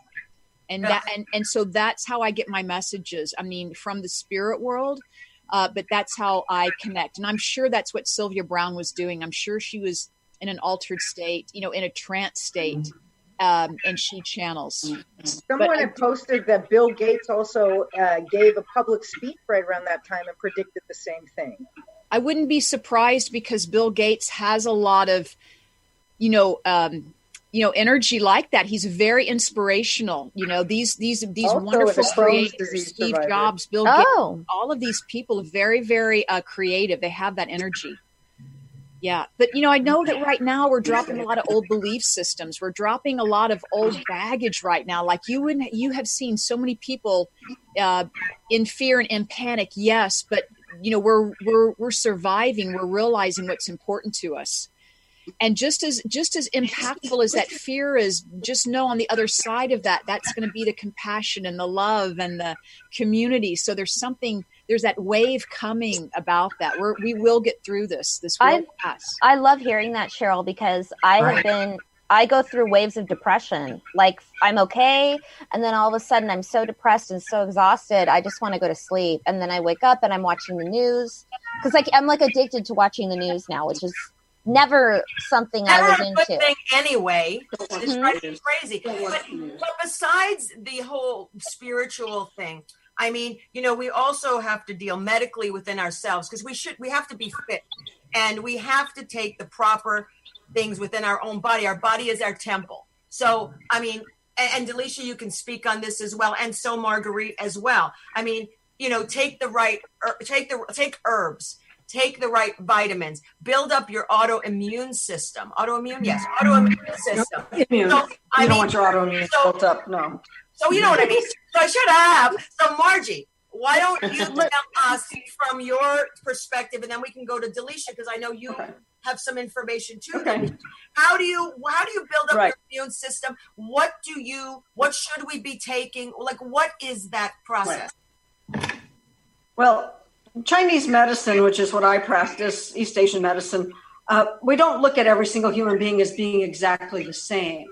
And so that's how I get my messages. I mean, from the spirit world, but that's how I connect. And I'm sure that's what Sylvia Brown was doing. I'm sure she was in an altered state, in a trance state. And she channels. Someone had posted that Bill Gates also gave a public speech right around that time and predicted the same thing. I wouldn't be surprised because Bill Gates has a lot of, energy like that. He's very inspirational. These also wonderful creators, Steve Jobs, Bill Gates, all of these people are very, very creative. They have that energy. Yeah. But, I know that right now we're dropping a lot of old belief systems. We're dropping a lot of old baggage right now. Like you have seen so many people in fear and in panic. Yes. But, we're surviving. We're realizing what's important to us. And just as impactful as that fear is, just know on the other side of that, that's going to be the compassion and the love and the community. So there's that wave coming about that. We will get through this will pass. I love hearing that, Cheryl, because I go through waves of depression. Like I'm okay. And then all of a sudden I'm so depressed and so exhausted. I just want to go to sleep. And then I wake up and I'm watching the news because I'm like addicted to watching the news now, which is never something I was into. Good thing anyway. It's crazy. But besides the whole spiritual thing, I mean, we also have to deal medically within ourselves because we have to be fit, and we have to take the proper things within our own body. Our body is our temple. So, I mean, and Delisha, you can speak on this as well, and so Marguerite as well. I mean, take the right, take herbs, take the right vitamins, build up your autoimmune system. Autoimmune, yes, autoimmune system. Immune. So, you don't want your autoimmune built up, no. So you know what I mean? So I should have. So Margie, why don't you tell us from your perspective, and then we can go to Delisha, because I know you have some information too. Okay. How do you build up your immune system? What should we be taking? Like, what is that process? Right. Well, Chinese medicine, which is what I practice, East Asian medicine, we don't look at every single human being as being exactly the same.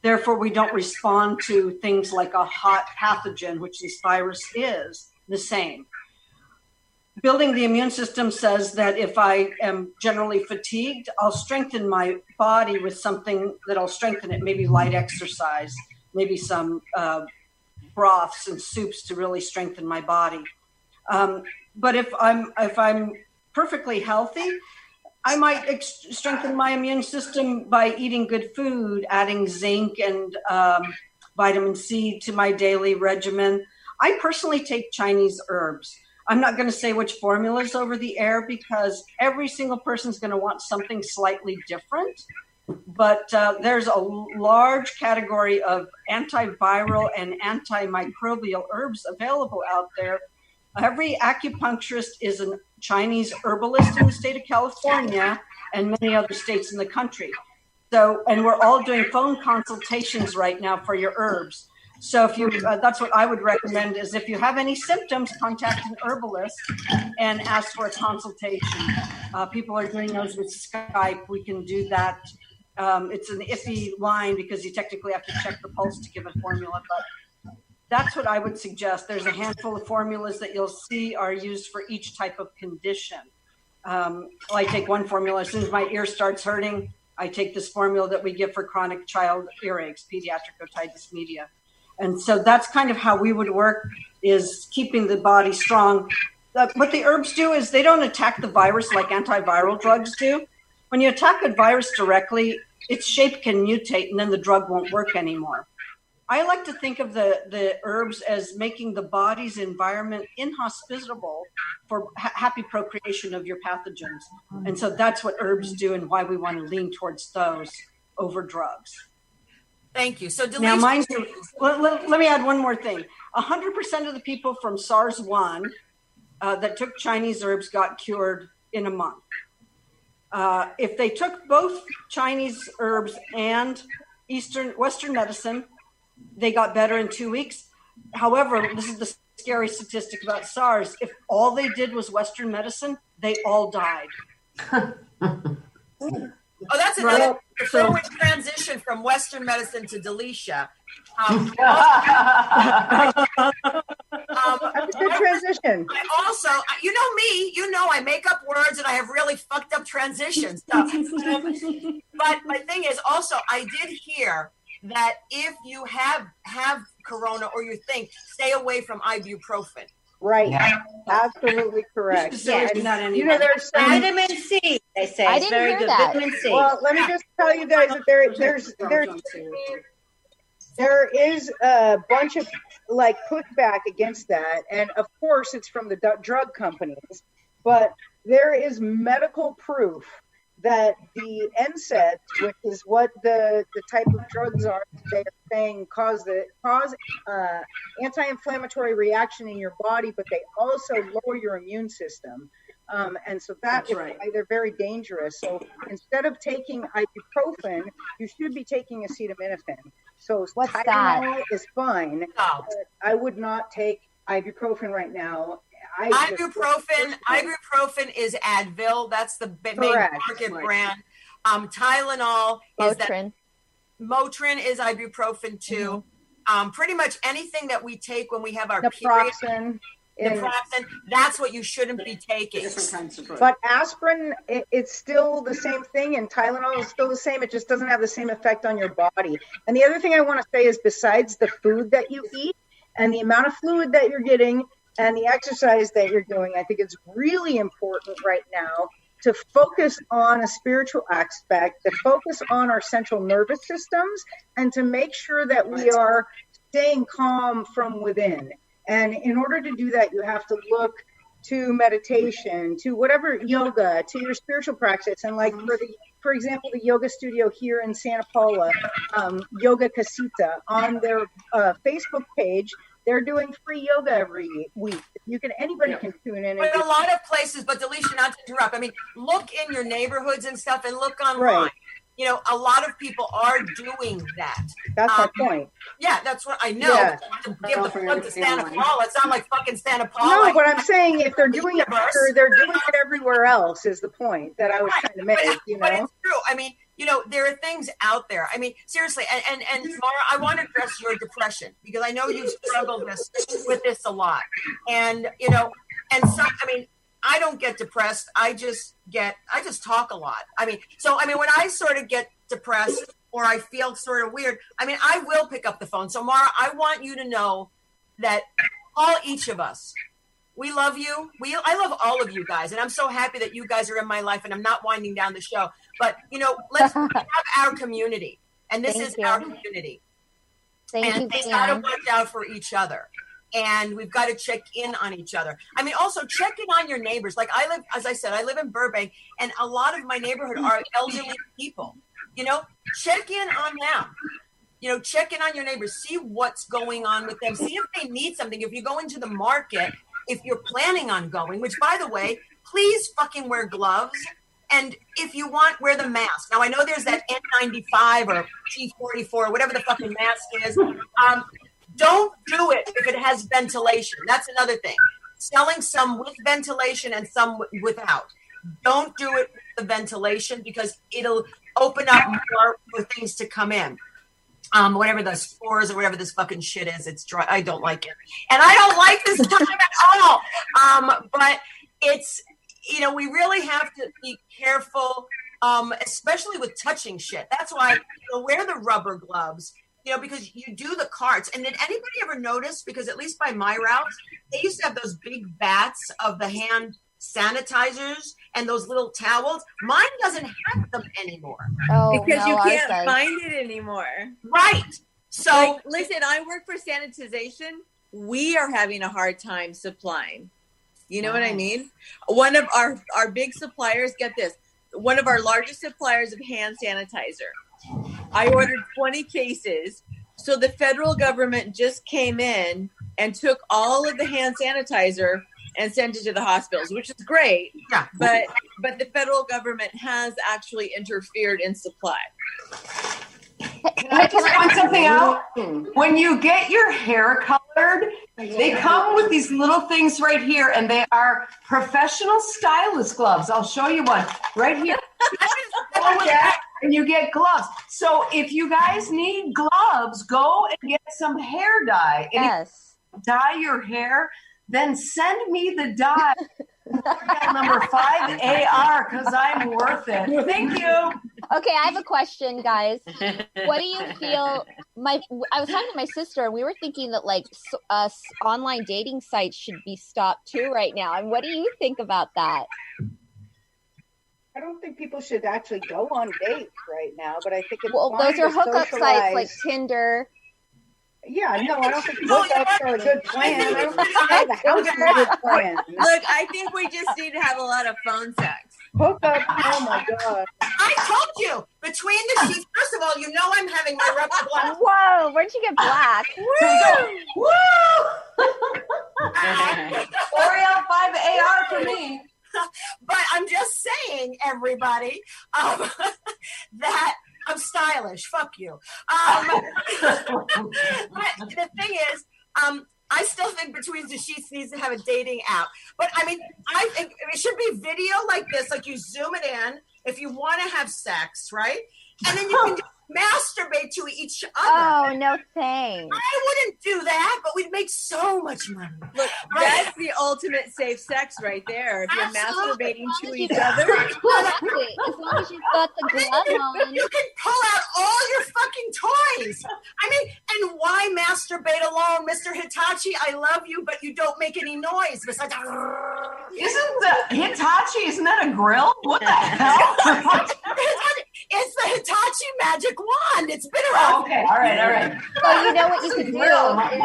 Therefore, we don't respond to things like a hot pathogen, which this virus is, the same. Building the immune system says that if I am generally fatigued, I'll strengthen my body with something that'll strengthen it, maybe light exercise, maybe some broths and soups to really strengthen my body. But if I'm perfectly healthy, I might strengthen my immune system by eating good food, adding zinc and vitamin C to my daily regimen. I personally take Chinese herbs. I'm not going to say which formulas over the air because every single person is going to want something slightly different. But there's a large category of antiviral and antimicrobial herbs available out there. Every acupuncturist is a Chinese herbalist in the state of California and many other states in the country. So, and we're all doing phone consultations right now for your herbs. So if you, that's what I would recommend is if you have any symptoms, contact an herbalist and ask for a consultation. People are doing those with Skype. We can do that. It's an iffy line because you technically have to check the pulse to give a formula, but that's what I would suggest. There's a handful of formulas that you'll see are used for each type of condition. I take one formula. As soon as my ear starts hurting, I take this formula that we give for chronic child earaches, pediatric otitis media. And so that's kind of how we would work, is keeping the body strong. What the herbs do is they don't attack the virus like antiviral drugs do. When you attack a virus directly, its shape can mutate and then the drug won't work anymore. I like to think of the herbs as making the body's environment inhospitable for happy procreation of your pathogens. And so that's what herbs do and why we want to lean towards those over drugs. Thank you. So now, mind you, let me add one more thing. 100% of the people from SARS-1 that took Chinese herbs got cured in a month. If they took both Chinese herbs and Western medicine, they got better in 2 weeks. However, this is the scary statistic about SARS. If all they did was Western medicine, they all died. Oh, that's another. Before we transition from Western medicine to Delisha, That's a good transition. I also, you know me, I make up words and I have really fucked up transitions. But my thing is also, I did hear that if you have corona or you think, stay away from ibuprofen. Right. Yeah. Absolutely correct. Yeah. There's vitamin C, they say. I it's didn't very hear good. that. Vitamin C. Well, let me just tell you guys that there is a bunch of pushback against that. And of course it's from the drug companies, but there is medical proof that the NSAIDs, which is what the type of drugs are they're saying cause anti-inflammatory reaction in your body, but they also lower your immune system. And so that's why they're very dangerous. So instead of taking ibuprofen, you should be taking acetaminophen. So Tylenol is fine, but I would not take ibuprofen right now. Ibuprofen is Advil. That's the main market brand. Tylenol is Motrin. Motrin is ibuprofen too. Mm-hmm. Pretty much anything that we take when we have our naproxen. Naproxen, that's what you shouldn't be taking. But aspirin, it's still the same thing, and Tylenol is still the same. It just doesn't have the same effect on your body. And the other thing I want to say is, besides the food that you eat, and the amount of fluid that you're getting and the exercise that you're doing. I think it's really important right now to focus on a spiritual aspect, to focus on our central nervous systems, and to make sure that we are staying calm from within. And in order to do that, you have to look to meditation, to whatever yoga, to your spiritual practice. And like for example, the yoga studio here in Santa Paula, Yoga Casita, on their Facebook page, they're doing free yoga every week. Anybody can tune in. But a lot of places, but Delisha, not to interrupt, I mean, look in your neighborhoods and stuff and look online. Right. You know, a lot of people are doing that. That's my point. Yeah, that's what I know. Yeah. To give the plug to Santa Paula, it's not like fucking Santa Paula. No, but I'm saying if they're doing it here, they're doing it everywhere else is the point that I was trying to make, But it's true. I mean, you know, there are things out there. I mean, seriously, and Mara, I want to address your depression because I know you've struggled with this a lot. And, you know, and so, I mean, I don't get depressed. I just talk a lot. I mean, when I sort of get depressed or I feel sort of weird, I mean, I will pick up the phone. So Mara, I want you to know that call each of us. We love you. I love all of you guys. And I'm so happy that you guys are in my life and I'm not winding down the show, but you know, let's have our community. And this is our community. And we got to watch out for each other. And we've got to check in on each other. I mean, also check in on your neighbors. Like as I said, I live in Burbank and a lot of my neighborhood are elderly people, you know, check in on them, you know, check in on your neighbors, see what's going on with them. See if they need something. If you go into the market, if you're planning on going, which by the way, please fucking wear gloves. And if you want, wear the mask. Now I know there's that N95 or G44, whatever the fucking mask is. Don't do it if it has ventilation. That's another thing. Selling some with ventilation and some without. Don't do it with the ventilation because it'll open up more for things to come in. Whatever the spores or whatever this fucking shit is, it's dry. I don't like it. And I don't like this time at all. But it's, you know, we really have to be careful, especially with touching shit. That's why, you know, wear the rubber gloves. You know, because you do the carts. And did anybody ever notice, because at least by my routes, they used to have those big vats of the hand sanitizers and those little towels. Mine doesn't have them anymore. Oh, because you can't find it anymore. Right. So like, listen, I work for sanitization. We are having a hard time supplying. You know what I mean? One of our big suppliers, get this, one of our largest suppliers of hand sanitizer. I ordered 20 cases. So the federal government just came in and took all of the hand sanitizer and sent it to the hospitals, which is great. Yeah. But the federal government has actually interfered in supply. Can I just point something out? When you get your hair colored, they come with these little things right here, and they are professional stylist gloves. I'll show you one right here. And you get gloves. So if you guys need gloves, go and get some hair dye. And if you dye your hair, then send me the dye. Number 5AR, because I'm worth it. Thank you. Okay, I have a question, guys. What do you feel? I was talking to my sister, and we were thinking that like online dating sites should be stopped too right now. And what do you think about that? I don't think people should actually go on dates right now, but I think it's those are hookup sites like Tinder. Yeah, no, I don't think hookups are a good plan. I don't think the house is a good plan. Look, I think we just need to have a lot of phone sex. Hookup, oh my God. I told you, between the sheets, first of all, you know I'm having my rubber black. Whoa, where'd you get black? Woo! L'Oreal 5AR for me. But I'm just saying, everybody, that I'm stylish. Fuck you. But the thing is, I still think Between the Sheets needs to have a dating app. But I mean, I think it should be video like this, like you zoom it in if you want to have sex, right? And then you can just masturbate to each other. Oh, no thanks. I wouldn't do that, but we'd make so much money. Look, that's the ultimate safe sex right there. If you're masturbating to each other. Exactly. As long as you've got the glove on. You can pull out all your fucking toys. I mean, and why masturbate alone? Mr. Hitachi, I love you, but you don't make any noise. Besides, isn't the Hitachi, isn't that a grill? What the hell? It's the Hitachi magic wand. It's been around. Oh, okay, all right. So you know what you can do is you've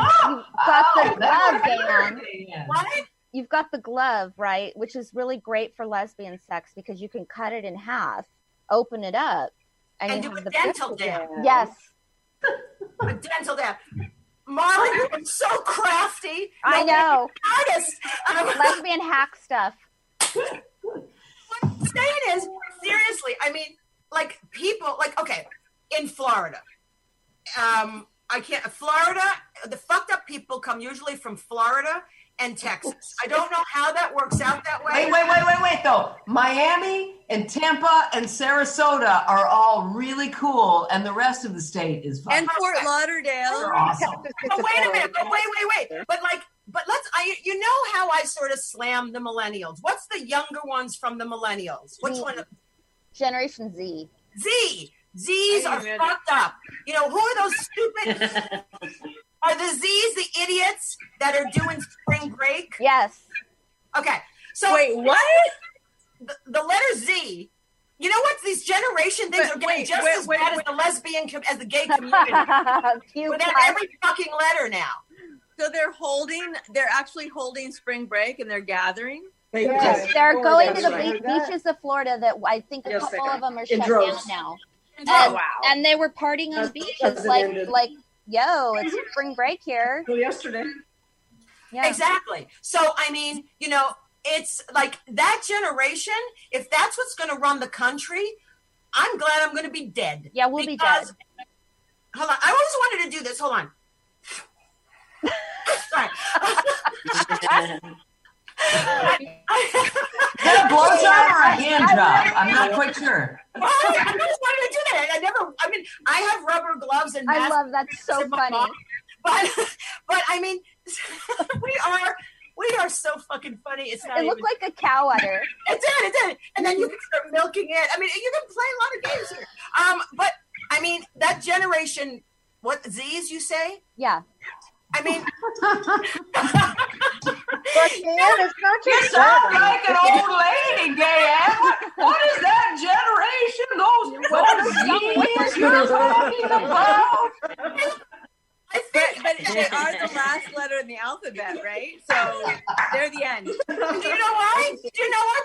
got the glove, Dan. What? You've got the glove, right, which is really great for lesbian sex because you can cut it in half, open it up, and you do have a the dental dam. Yes. A dental dam. Marlon, you've been so crafty. I know. Artist. Lesbian hack stuff. What I'm saying is, seriously, I mean, like people, like, okay, in Florida, Florida, the fucked up people come usually from Florida and Texas. I don't know how that works out that way. Wait, though. Miami and Tampa and Sarasota are all really cool, and the rest of the state is fun. And Fort Lauderdale. They're awesome. But wait a minute. But wait. But you know how I sort of slam the millennials. What's the younger ones from the millennials? Which one? Generation Z. Z's are fucked up. You know, who are those stupid? Are the Z's the idiots that are doing spring break? Yes. Okay. So wait, what? The letter Z. You know what? These generation things are getting just as bad as the lesbian, as the gay community. Without every fucking letter now. So they're actually holding spring break and they're gathering? Yes, they're going to the beaches of Florida that I think a couple of them are shut down now. And they were partying on the beaches like, yo, it's spring break here. Well, yesterday. Yeah. Exactly. So, I mean, you know, it's like that generation, if that's what's going to run the country, I'm glad I'm going to be dead. Yeah, we'll be dead. Hold on. I always wanted to do this. Hold on. Sorry. Is that a blowjob or a hand job? I'm not quite sure. I just wanted to do that. I have rubber gloves and I love that's so funny. But I mean, we are so fucking funny. It's not. It looked like a cow udder. It did. And then you can start milking it. I mean, you can play a lot of games here. But I mean, that generation, what Z's you say? Yeah. I mean, but it's not just you sound like an old lady, Gaye Ann. What is that generation? Those Z's you're talking about? But they are the last letter in the alphabet, right? So they're the end. Do you know why?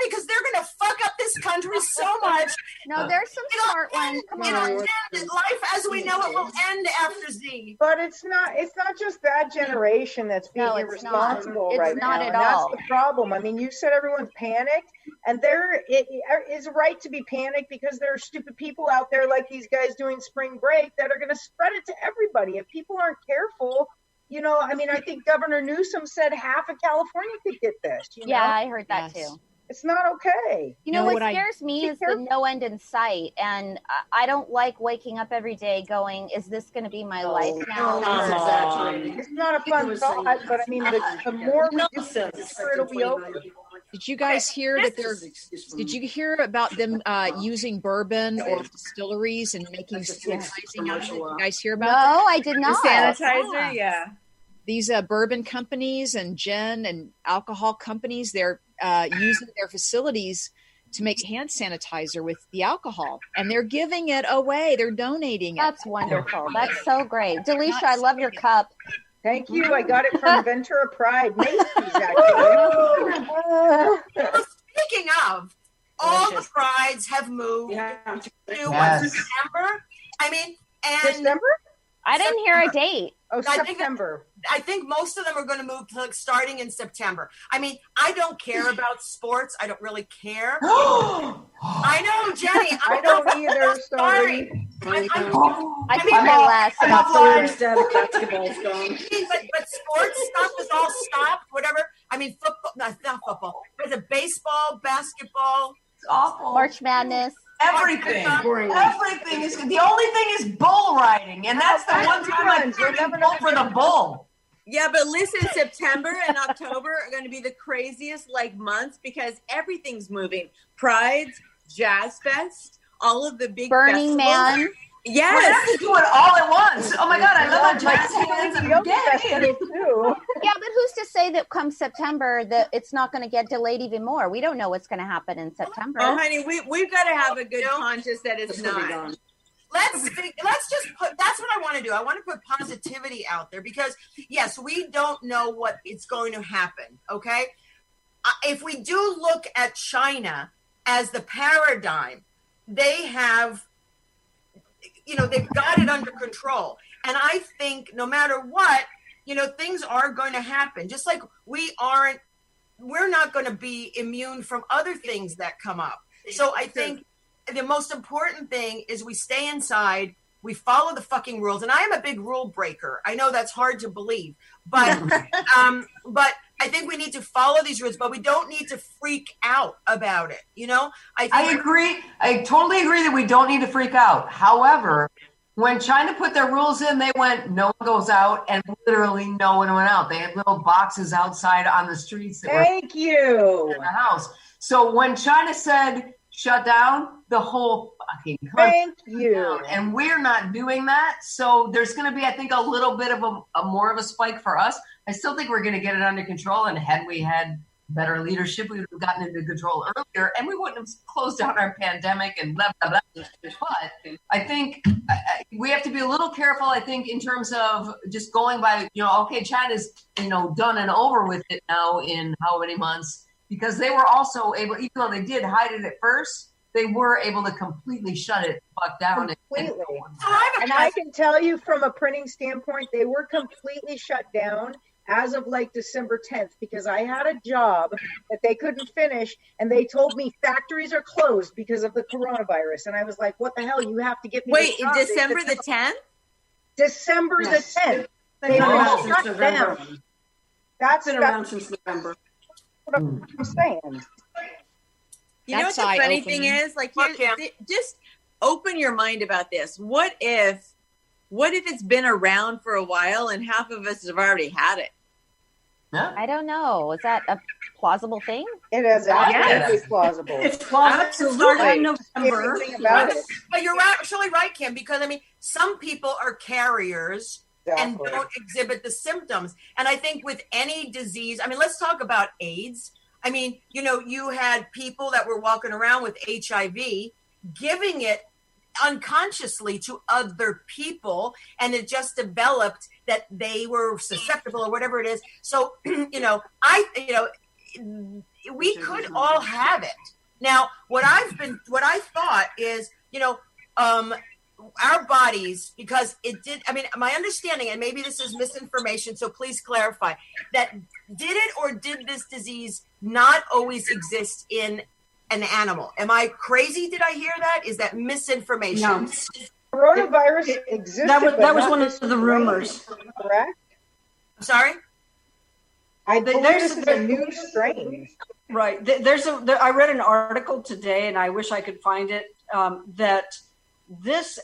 Because they're going to fuck up this country so much. No, there's some smart ones. Come on. Life as we know it will end after Z. But it's not just that generation that's being irresponsible right now. It's not at all. That's the problem. I mean, you said everyone's panicked, and it is right to be panicked because there are stupid people out there like these guys doing spring break that are going to spread it to everybody. If people aren't careful, you know, I mean, I think Governor Newsom said half of California could get this. Yeah, I heard that too. It's not okay. You know, what scares me is the no end in sight. And I don't like waking up every day going, is this going to be my life now? It's not a fun thought, but I mean, the more we do, the sooner it'll be over. Did you guys hear that did you hear about them using bourbon or distilleries and making sanitizing out of it? You guys hear about that? No, I did not. The sanitizer, yeah. These bourbon companies and gin and alcohol companies, they're using their facilities to make hand sanitizer with the alcohol, and they're giving it away. They're donating it. That's wonderful. That's so great. Delisha, I love your cup. Thank you. I got it from Ventura Pride, Macy's, actually. Speaking of, all the prides have moved to September. I mean, and December? I didn't hear a date. Oh, September. I think most of them are going to move to starting in September. I mean, I don't care about sports. I don't really care. I know, Jenny. I don't either. Sorry. I could care less about sports. Basketball's gone. But sports stuff is all stopped. Whatever. I mean, football. No, not football. There's a baseball, basketball. It's awful. March Madness. Everything is. The only thing is bull riding, and that's the one time I freaking pull for the bull. Yeah, but listen, September and October are going to be the craziest months because everything's moving. Prides, Jazz Fest, all of the big Burning festivals. Man. Yes. We're gonna have to do it all at once. Oh my God, I love how jazz hands and too. Yeah, but who's to say that come September that it's not going to get delayed even more? We don't know what's going to happen in September. Oh, honey, we've got to have a good conscience that it's not. Let's just put, that's what I want to do. I want to put positivity out there because yes, we don't know what it's going to happen. Okay. If we do look at China as the paradigm, they have, they've got it under control. And I think no matter what, things are going to happen. Just like we're not going to be immune from other things that come up. So I think the most important thing is we stay inside, we follow the fucking rules. And I am a big rule breaker. I know that's hard to believe, but I think we need to follow these rules, but we don't need to freak out about it. I agree. I totally agree that we don't need to freak out. However, when China put their rules in, they went, no one goes out, and literally no one went out. They had little boxes outside on the streets. Thank you. In the house. So when China said shut down, the whole fucking country. Thank you. And we're not doing that. So there's going to be, I think, a little bit of a more of a spike for us. I still think we're going to get it under control. And had we had better leadership, we would have gotten into control earlier and we wouldn't have closed down our pandemic and blah, blah, blah. But I think we have to be a little careful, I think, in terms of just going by, okay, China's, done and over with it now in how many months, because they were also able, even though they did hide it at first, they were able to completely shut it fuck down. Completely. And I can tell you from a printing standpoint, they were completely shut down as of like December 10th, because I had a job that they couldn't finish and they told me factories are closed because of the coronavirus. And I was like, what the hell? You have to get me. Wait, December the 10th? December the 10th. They were shut down. That's been around since November. What I'm saying. You know what the funny thing is? Like, just open your mind about this. What if it's been around for a while and half of us have already had it? Yeah. I don't know. Is that a plausible thing? It is absolutely plausible. It's plausible. Absolutely. In November. But you're actually right, Kim, because some people are carriers and don't exhibit the symptoms. And I think with any disease, let's talk about AIDS. You had people that were walking around with HIV, giving it unconsciously to other people, and it just developed that they were susceptible or whatever it is. So, we could all have it. Now, what I thought is, our bodies, because it did, my understanding, and maybe this is misinformation, so please clarify, that did this disease not always exist in an animal? Am I crazy? Did I hear that? Is that misinformation? No. Coronavirus existed. That was one of the rumors. Correct? I'm sorry? There's a new strain. Right. I read an article today, and I wish I could find it, that this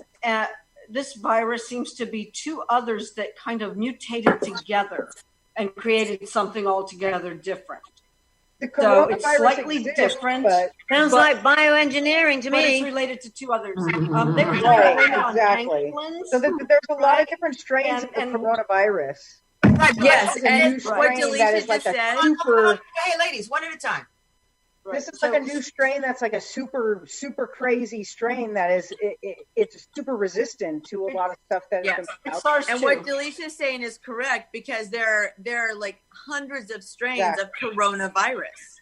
virus seems to be two others that kind of mutated together and created something altogether different. So it's slightly different. Sounds like bioengineering to me. But it's related to two others. They were exactly. So there's a lot of different strains of the coronavirus. Right. Yes, and what Delisha just said. Hey, ladies, one at a time. This is like a new strain that's like a super, super crazy strain that is it's super resistant to a lot of stuff that has been out. And what Delisha is saying is correct, because there are like hundreds of strains of coronavirus,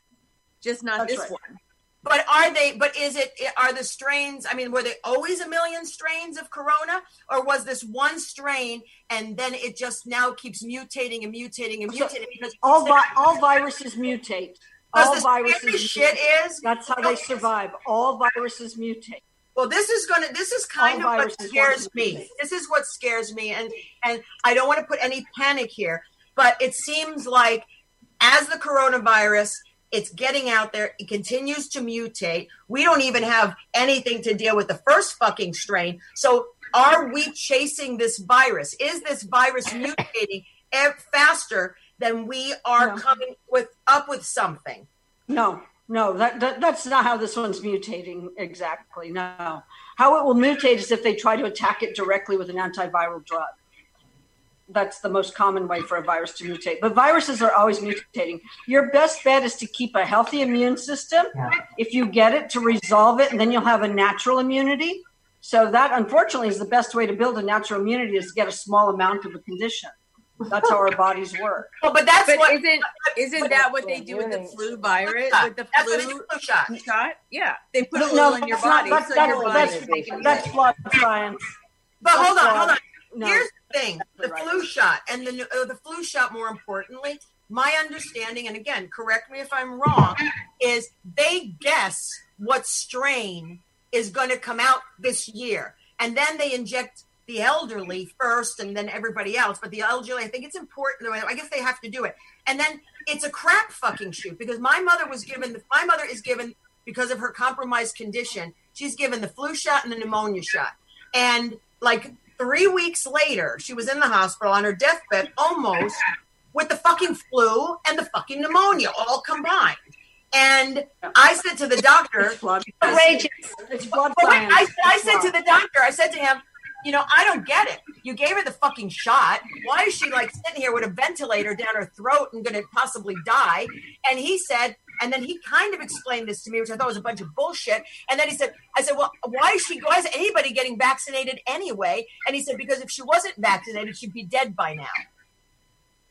just not this one. But are the strains, were there always a million strains of corona, or was this one strain and then it just now keeps mutating and mutating and mutating? Because all viruses mutate. All viruses shit is that's how they survive. All viruses mutate. Well, this is kind of what scares me. This is what scares me, and I don't want to put any panic here, but it seems like as the coronavirus, it's getting out there. It continues to mutate. We don't even have anything to deal with the first fucking strain. So are we chasing this virus? Is this virus mutating faster than we are coming up with something? No, that's not how this one's mutating exactly. No, How it will mutate is if they try to attack it directly with an antiviral drug. That's the most common way for a virus to mutate. But viruses are always mutating. Your best bet is to keep a healthy immune system. Yeah. If you get it, to resolve it, and then you'll have a natural immunity. So that, unfortunately, is the best way to build a natural immunity, is to get a small amount of a condition. That's how our bodies work. Oh, but isn't that what they do with the flu virus? With the flu shot? Yeah, they put a little in your body. That's flawed science. But hold on. No. Here's the thing: the flu shot and the flu shot. More importantly, my understanding, and again, correct me if I'm wrong, is they guess what strain is going to come out this year, and then they inject the elderly first, and then everybody else. But the elderly, I think it's important. I guess they have to do it, and then it's a crap fucking shoot, because my mother is given because of her compromised condition. She's given the flu shot and the pneumonia shot, and like 3 weeks later, she was in the hospital on her deathbed, almost with the fucking flu and the fucking pneumonia all combined. And I said to the doctor, I said to the doctor, I said to him, I don't get it. You gave her the fucking shot. Why is she like sitting here with a ventilator down her throat and going to possibly die? And he said, and then he kind of explained this to me, which I thought was a bunch of bullshit. And then I said, well, why is anybody getting vaccinated anyway? And he said, because if she wasn't vaccinated, she'd be dead by now.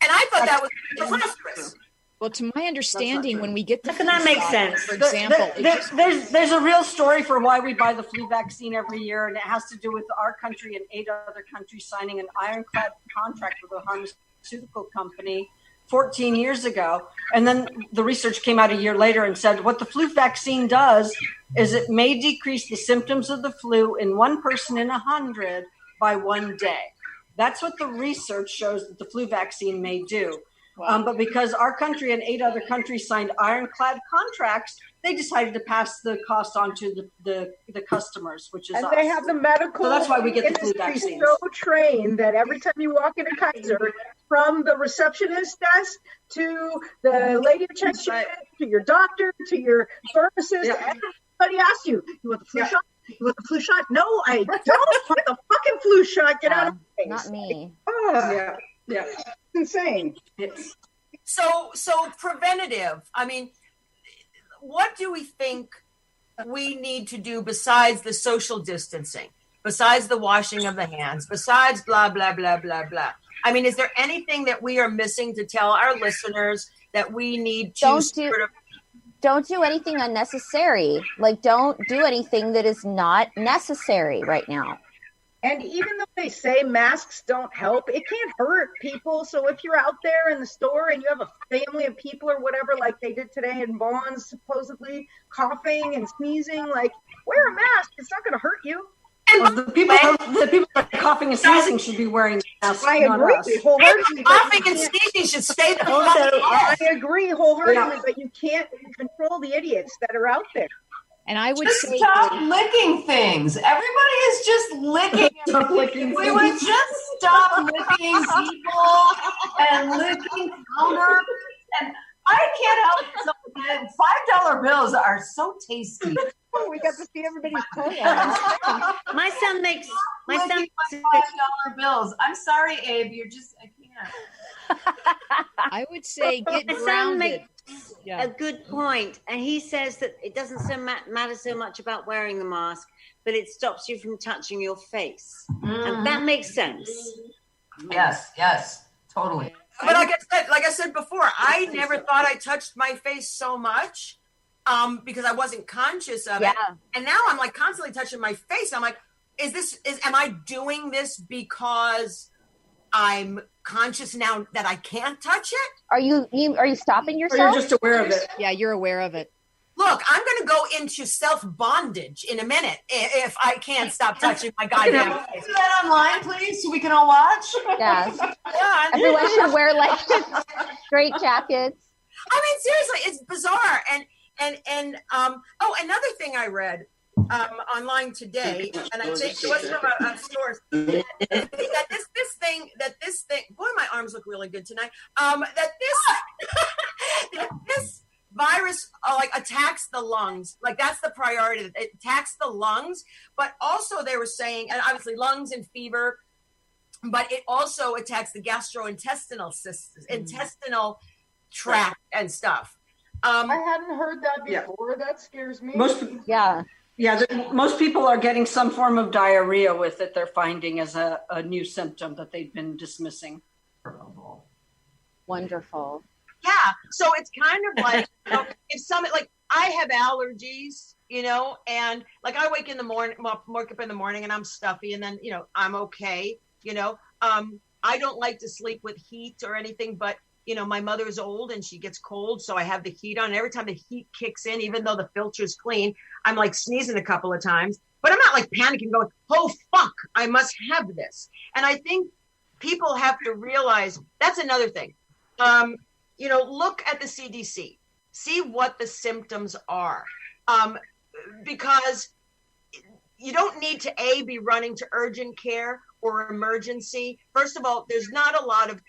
And I thought that was preposterous. Well, to my understanding, when we get the flu that makes sense. For example, there's a real story for why we buy the flu vaccine every year, and it has to do with our country and 8 other countries signing an ironclad contract with a pharmaceutical company 14 years ago. And then the research came out a year later and said what the flu vaccine does is it may decrease the symptoms of the flu in 1 person in 100 by 1 day. That's what the research shows that the flu vaccine may do. Wow. But because our country and 8 other countries signed ironclad contracts, they decided to pass the cost on to the customers, which is and us. they have the medical so that's why we get the flu vaccine. So trained that every time you walk into Kaiser, from the receptionist desk to the lady who checks you in, to your doctor, to your pharmacist, everybody asks you want the flu shot? You want the flu shot? No, I don't want the fucking flu shot. Get out of my face. Not me. Oh, yeah. It's insane. So preventative. I mean, what do we think we need to do besides the social distancing, besides the washing of the hands, besides blah, blah, blah, blah, blah? I mean, is there anything that we are missing to tell our listeners that we need to don't do anything unnecessary. Like, don't do anything that is not necessary right now. And even though they say masks don't help, it can't hurt people. So if you're out there in the store and you have a family of people or whatever, like they did today in Vaughn's, supposedly coughing and sneezing, like, wear a mask. It's not going to hurt you. Well, the people that are coughing and sneezing should be wearing masks. I agree wholeheartedly. Coughing and sneezing should stay the fuck I agree wholeheartedly, but you can't control the idiots that are out there. And I would just say stop licking things. Everybody is just licking. We would just stop licking people and licking counters. And I can't help it. $5 bills are so tasty. Oh, we got to see everybody's tongue. My son makes $5 bills. I'm sorry, Abe. I can't. I would say get my son grounded. makes a good point, and he says that it doesn't matter so much about wearing the mask, but it stops you from touching your face, and that makes sense. Yes, totally. But like I said before, I never thought I touched my face so much because I wasn't conscious of it. And now I'm like constantly touching my face. I'm like, am I doing this because I'm conscious now that I can't touch it? Are you stopping yourself? Or you're just aware of it. Yeah, you're aware of it. Look, I'm going to go into self-bondage in a minute if I can't stop touching my goddamn face. Can you do that online, please, so we can all watch? Yes. Everyone should wear like straight jackets. I mean, seriously, it's bizarre. And another thing I read online today, and I think it was from a source, that this thing, boy, my arms look really good tonight. That this virus attacks the lungs. Like that's the priority. It attacks the lungs, but also they were saying, and obviously lungs and fever, but it also attacks the gastrointestinal system, intestinal tract and stuff. I hadn't heard that before. Yeah. That scares me. Most people are getting some form of diarrhea with it. They're finding as a new symptom that they've been dismissing. Wonderful. Yeah. So it's kind of like, if some, like I have allergies, and like I wake up in the morning and I'm stuffy and then, I'm okay, I don't like to sleep with heat or anything, but my mother's old and she gets cold. So I have the heat on. Every time the heat kicks in, even though the filter's clean, I'm like sneezing a couple of times, but I'm not like panicking going, oh, fuck, I must have this. And I think people have to realize that's another thing. Look at the CDC, see what the symptoms are. Because you don't need to be running to urgent care or emergency. First of all, there's not a lot of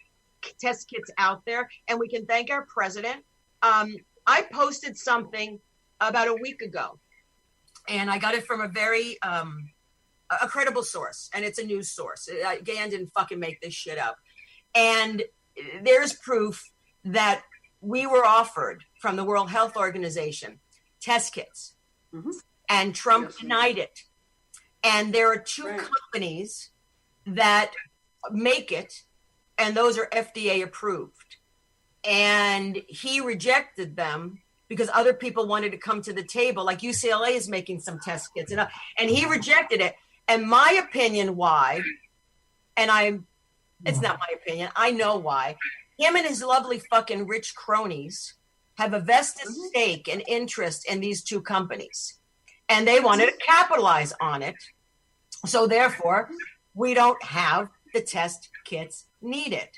test kits out there, and we can thank our president. I posted something about a week ago, and I got it from a very a credible source, and it's a news source. Gaye Ann didn't fucking make this shit up. And there's proof that we were offered from the World Health Organization test kits, and Trump denied it. And there are two companies that make it, and those are FDA approved. And he rejected them because other people wanted to come to the table, like UCLA is making some test kits, and he rejected it. And my opinion why, it's not my opinion, I know why, him and his lovely fucking rich cronies have a vested stake and interest in these two companies. And they wanted to capitalize on it. So therefore, we don't have the test kits needed.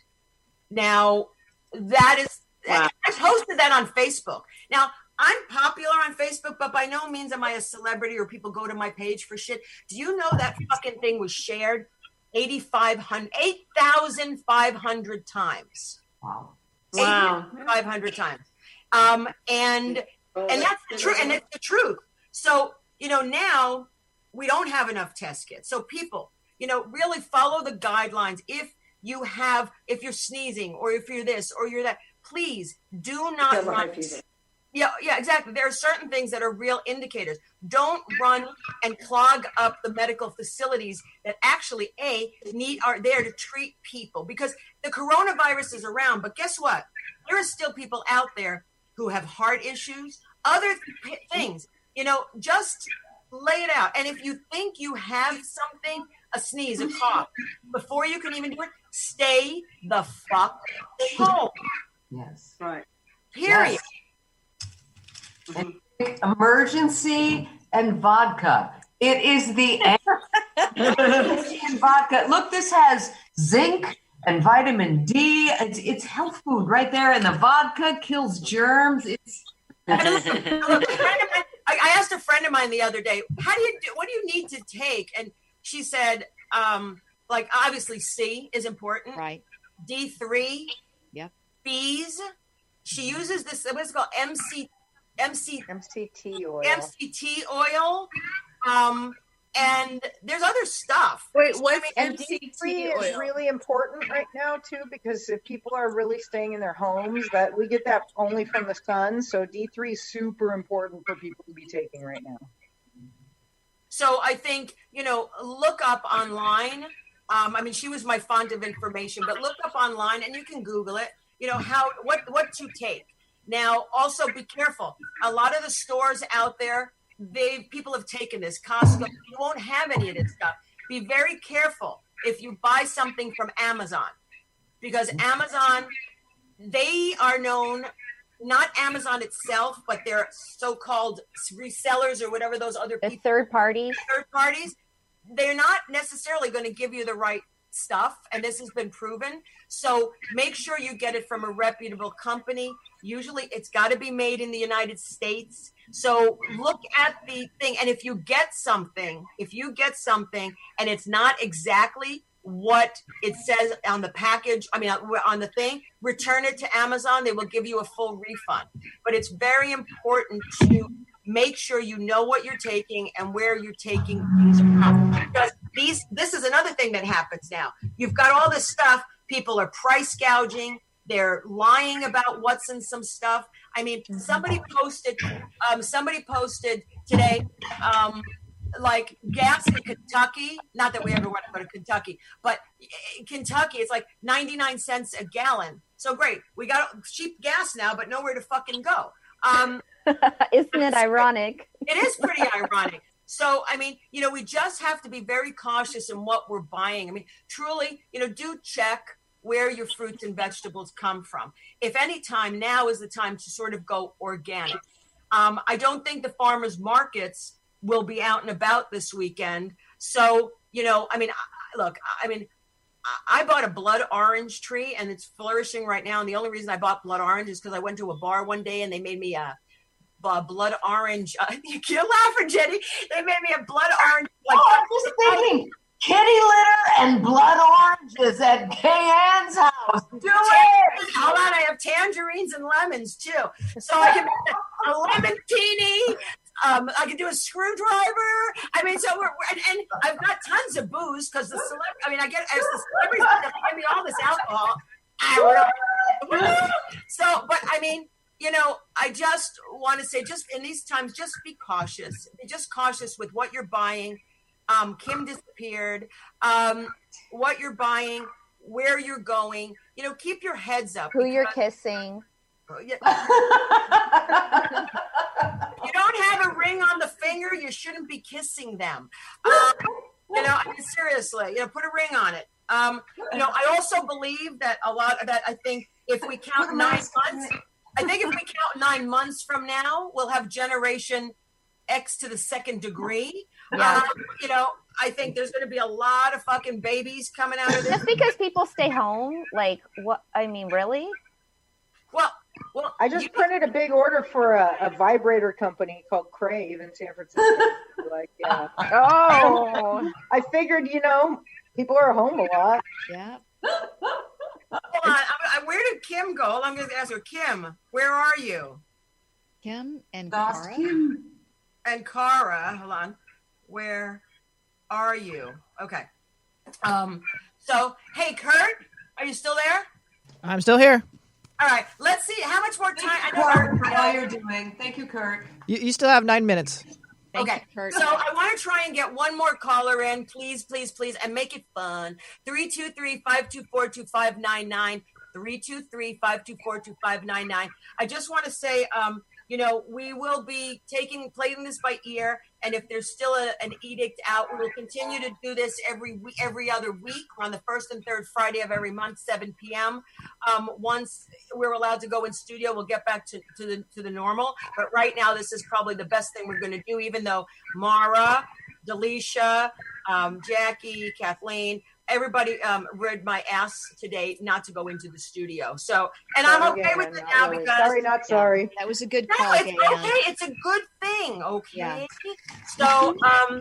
Now, that is, I posted that on Facebook. Now, I'm popular on Facebook, but by no means am I a celebrity or people go to my page for shit. Do you know that fucking thing was shared 8,500 times? Wow. 8,500 times. And that's the truth. And it's the truth. So, now we don't have enough test kits. So people, really follow the guidelines. If you're sneezing or if you're this or you're that, please do not run. Yeah, exactly. There are certain things that are real indicators. Don't run and clog up the medical facilities that actually are there to treat people, because the coronavirus is around. But guess what? There are still people out there who have heart issues, other things. Just lay it out. And if you think you have something, a sneeze, a cough, before you can even do it, stay the fuck home. Yes. Right. Period. Yes. Emergency and vodka. It is the emergency and vodka. Look, this has zinc and vitamin D. It's health food right there, and the vodka kills germs. I asked a friend of mine the other day, what do you need to take? And she said, obviously C is important. Right. D3. Yep. Bees. She uses this, what's it called? MCT oil. MCT oil. And there's other stuff. Wait, what's MCT oil? Is really important right now too, because if people are really staying in their homes, that we get that only from the sun. So D3 is super important for people to be taking right now. So I think, look up online. She was my font of information, but look up online and you can Google it, what to take. Now, also be careful. A lot of the stores out there, people have taken this. Costco, you won't have any of this stuff. Be very careful if you buy something from Amazon, because Amazon, they are known, not Amazon itself, but they're so-called resellers or whatever those other people. Third parties. They're not necessarily going to give you the right stuff, and this has been proven. So make sure you get it from a reputable company. Usually it's got to be made in the United States. So look at the thing, and if you get something and it's not exactly what it says on the package, on the thing, return it to Amazon. They will give you a full refund. But it's very important to make sure you know what you're taking and where you're taking things from. Because this is another thing that happens now. You've got all this stuff. People are price gouging. They're lying about what's in some stuff. I mean, somebody posted today, like gas in Kentucky. Not that we ever want to go to Kentucky, but in Kentucky, it's like 99 cents a gallon. So great. We got cheap gas now, but nowhere to fucking go. Isn't it ironic? It is pretty ironic. So, I mean, we just have to be very cautious in what we're buying. I mean, truly, do check where your fruits and vegetables come from. If any time, now is the time to sort of go organic. I don't think the farmers markets will be out and about this weekend. So, I bought a blood orange tree and it's flourishing right now. And the only reason I bought blood orange is because I went to a bar one day and they made me a blood orange. You're laughing, Jenny. They made me a blood orange. I'm just thinking, kitty litter and blood oranges at Gaye Ann's house. Do it. Hold on, I have tangerines and lemons too. So I can make a lemon teeny. I can do a screwdriver. I mean, so and I've got tons of booze because the celebrities that give me all this alcohol. But I mean, I just want to say, just in these times, just be cautious. Be just cautious with what you're buying. Kim disappeared. What you're buying, where you're going. Keep your heads up. Who you're kissing. You don't have a ring on the finger, you shouldn't be kissing them. I mean, seriously, put a ring on it. I also believe that I think if we count 9 months from now, we'll have generation X to the second degree. Yeah. I think there's going to be a lot of fucking babies coming out of this. Just because people stay home, like what? I mean, really? Well, I just printed a big order for a vibrator company called Crave in San Francisco. Yeah. Oh, I figured, people are home a lot. Yeah. Hold on. Where did Kim go? I'm going to ask her. Kim, where are you? Kim and Cara. And Cara, hold on. Where are you? Okay. So, hey, Kurt, are you still there? I'm still here. All right, let's see. How much more time? I know Kurt, how you're doing. Thank you, Kurt. You still have 9 minutes. Thank you, Kurt. So I want to try and get one more caller in, please, and make it fun. 323-524-2599. 323-524-2599. I just want to say, we will be playing this by ear, and if there's still an edict out, we will continue to do this every other week. We're on the first and third Friday of every month, 7 p.m. Once we're allowed to go in studio, we'll get back to the normal. But right now, this is probably the best thing we're going to do, even though Mara, Delisha, Jackie, Kathleen, everybody read my ass today not to go into the studio. So, and I'm okay with it now because sorry, not sorry. That was a good call. It's okay. It's a good thing. Okay. Yeah. So, I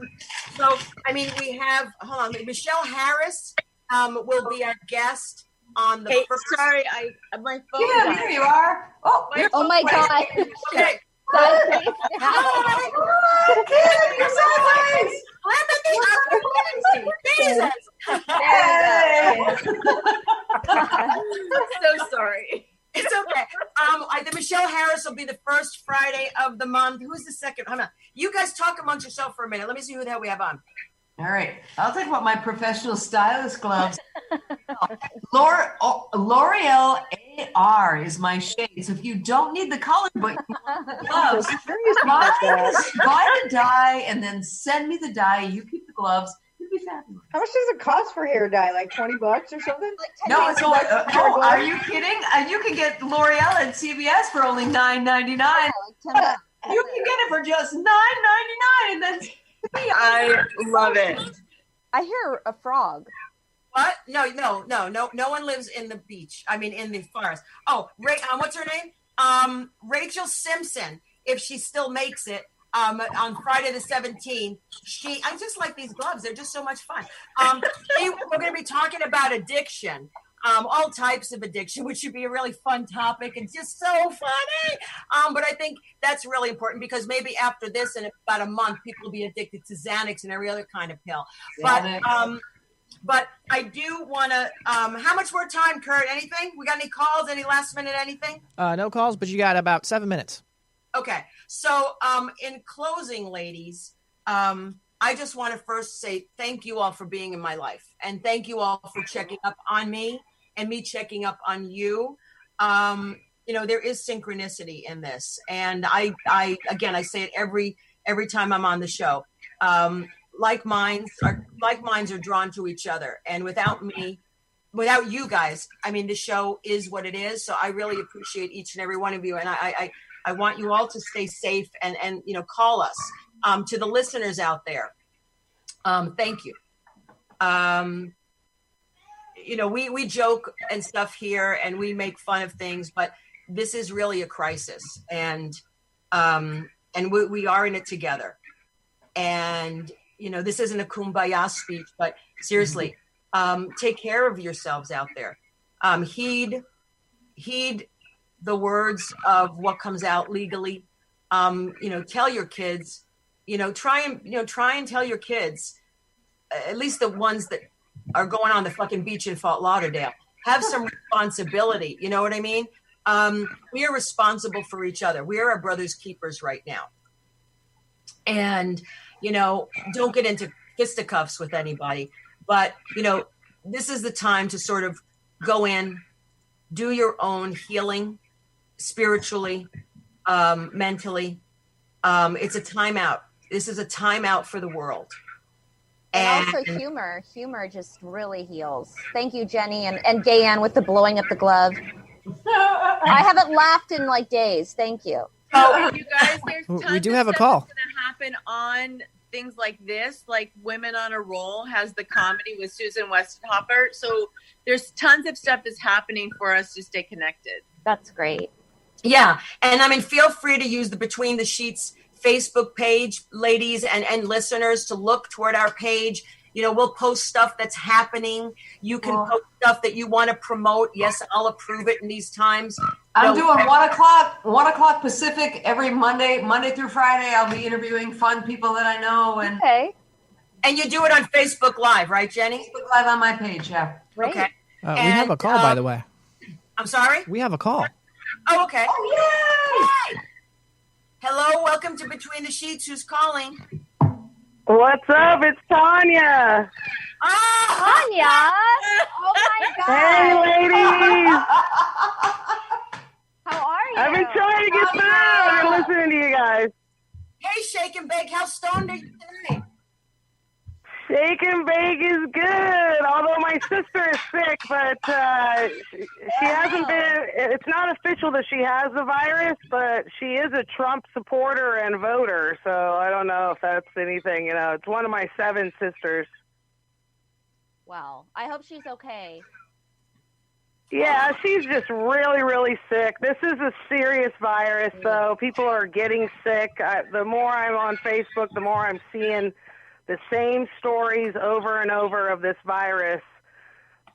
mean, we have. Hold on, Michelle Harris will be our guest on the. First. Sorry, my phone. Yeah, died. here you are. Oh my God. Okay. Hi, Kim, you're so nice. Jesus. So sorry. It's okay. The Michelle Harris will be the first Friday of the month. Who's the second? Hold on. You guys talk amongst yourself for a minute. Let me see who the hell we have on. All right. I'll talk about my professional stylist gloves. L'Oreal AR is my shade. So if you don't need the color, but you want the gloves, buy the dye and then send me the dye. You keep the gloves. It'd be fabulous. How much does it cost for hair dye? Like $20 or something? No, it's only. Are you kidding? You can get L'Oreal at CVS for only $9.99. You can get it for just $9.99, and then. I love it. I hear a frog. What? No one lives in the beach. I mean, in the forest. Oh, what's her name? Rachel Simpson, if she still makes it, on Friday the 17th. I just like these gloves. They're just so much fun. We're going to be talking about addiction. all types of addiction, which should be a really fun topic and just so funny. But I think that's really important because maybe after this, in about a month, people will be addicted to Xanax and every other kind of pill. But I do want to. How much more time, Kurt? Anything? We got any calls? Any last minute? Anything? No calls, but you got about 7 minutes. Okay. So, in closing, ladies, I just want to first say thank you all for being in my life, and thank you all for checking up on me and me checking up on you. There is synchronicity in this, and I say it every time I'm on the show. Like minds are drawn to each other, and without you guys, I mean, the show is what it is. So I really appreciate each and every one of you, and I want you all to stay safe and call us. To the listeners out there, thank you. We joke and stuff here, and we make fun of things, but this is really a crisis, and we are in it together. And this isn't a kumbaya speech, but seriously, take care of yourselves out there. Heed the words of what comes out legally. Tell your kids. Try and tell your kids, at least the ones that are going on the fucking beach in Fort Lauderdale, have some responsibility. You know what I mean? We are responsible for each other. We are our brother's keepers right now. And, don't get into fisticuffs with anybody. But, this is the time to sort of go in, do your own healing spiritually, mentally. It's a timeout. This is a timeout for the world. And also humor just really heals. Thank you, Jenny and Gaye Ann with the blowing up the glove. I haven't laughed in like days. Thank you. Oh, you guys, there's tons we do of have a stuff call. That's going to happen on things like this, like Women on a Roll has the comedy with Susan Westhopper. So there's tons of stuff that's happening for us to stay connected. That's great. Yeah. And feel free to use the Between the Sheets Facebook page, ladies and listeners, to look toward our page. We'll post stuff that's happening. You can post stuff that you want to promote. Yes, I'll approve it in these times. I'm doing 1 o'clock Pacific every Monday through Friday. I'll be interviewing fun people that I know. And okay. And you do it on Facebook Live, right, Jenny? Facebook Live on my page, yeah. Great. Okay. We have a call, by the way. I'm sorry? We have a call. Oh, okay. Oh, yay! Hello, welcome to Between the Sheets. Who's calling? What's up? It's Tanya. Tanya! Oh my God! Hey, ladies! How are you? I've been trying to get through. I've been listening to you guys. Hey, Shake and Bake, how stoned are you today? Shake and bake is good, although my sister is sick, but she hasn't been, it's not official that she has the virus, but she is a Trump supporter and voter, so I don't know if that's anything, it's one of my 7 sisters. Well, I hope she's okay. Yeah, she's just really, really sick. This is a serious virus, so people are getting sick. The more I'm on Facebook, the more I'm seeing the same stories over and over of this virus.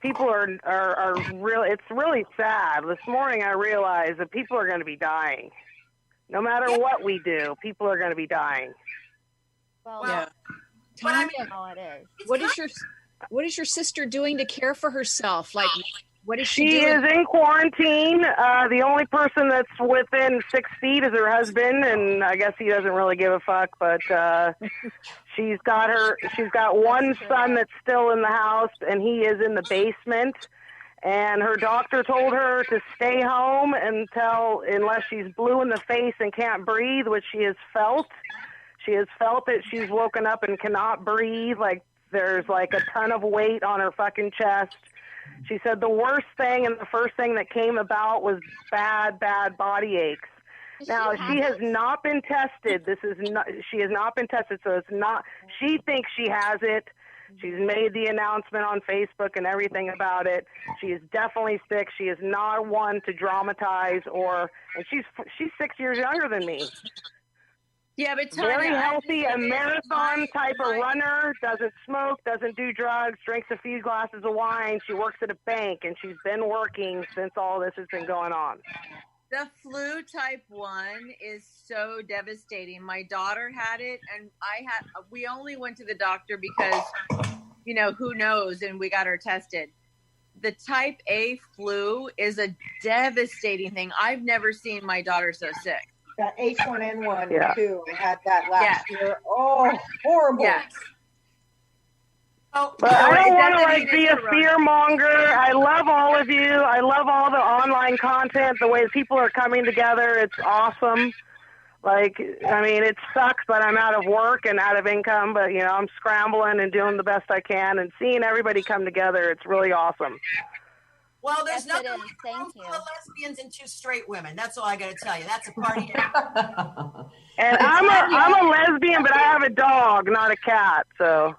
People are really, it's really sad. This morning I realized that people are going to be dying. No matter what we do, people are going to be dying. Well, Yeah. Tanya, it is. What is your sister doing to care for herself? Like, what is she She doing? is in quarantine. The only person that's within 6 feet is her husband, and I guess he doesn't really give a fuck, but she's got one son that's still in the house, and he is in the basement. And her doctor told her to stay home unless she's blue in the face and can't breathe, which she has felt. She has felt that she's woken up and cannot breathe, like there's like a ton of weight on her fucking chest. She said the worst thing and the first thing that came about was bad body aches. Now, she has not been tested. She has not been tested, so it's not, she thinks she has it. She's made the announcement on Facebook and everything about it. She is definitely sick. She is not one to dramatize and she's 6 years younger than me. Yeah, but Tanya, very healthy, a marathon type of runner, doesn't smoke, doesn't do drugs, drinks a few glasses of wine. She works at a bank, and she's been working since all this has been going on. The flu type 1 is so devastating. My daughter had it, and we only went to the doctor because, you know, who knows, and we got her tested. The type A flu is a devastating thing. I've never seen my daughter so sick. That H1N1 too. I had that last year. Oh, horrible. Yes. But I don't want to like be a fear monger. I love all of you. I love all the online content, the way people are coming together. It's awesome. Like, I mean, it sucks that I'm out of work and out of income, but, you know, I'm scrambling and doing the best I can, and seeing everybody come together, it's really awesome. Well, there's Yes, it nothing is. like Thank you. lesbians and 2 straight women. That's all I got to tell you. That's a party. And I'm a lesbian, but I have a dog, not a cat, so.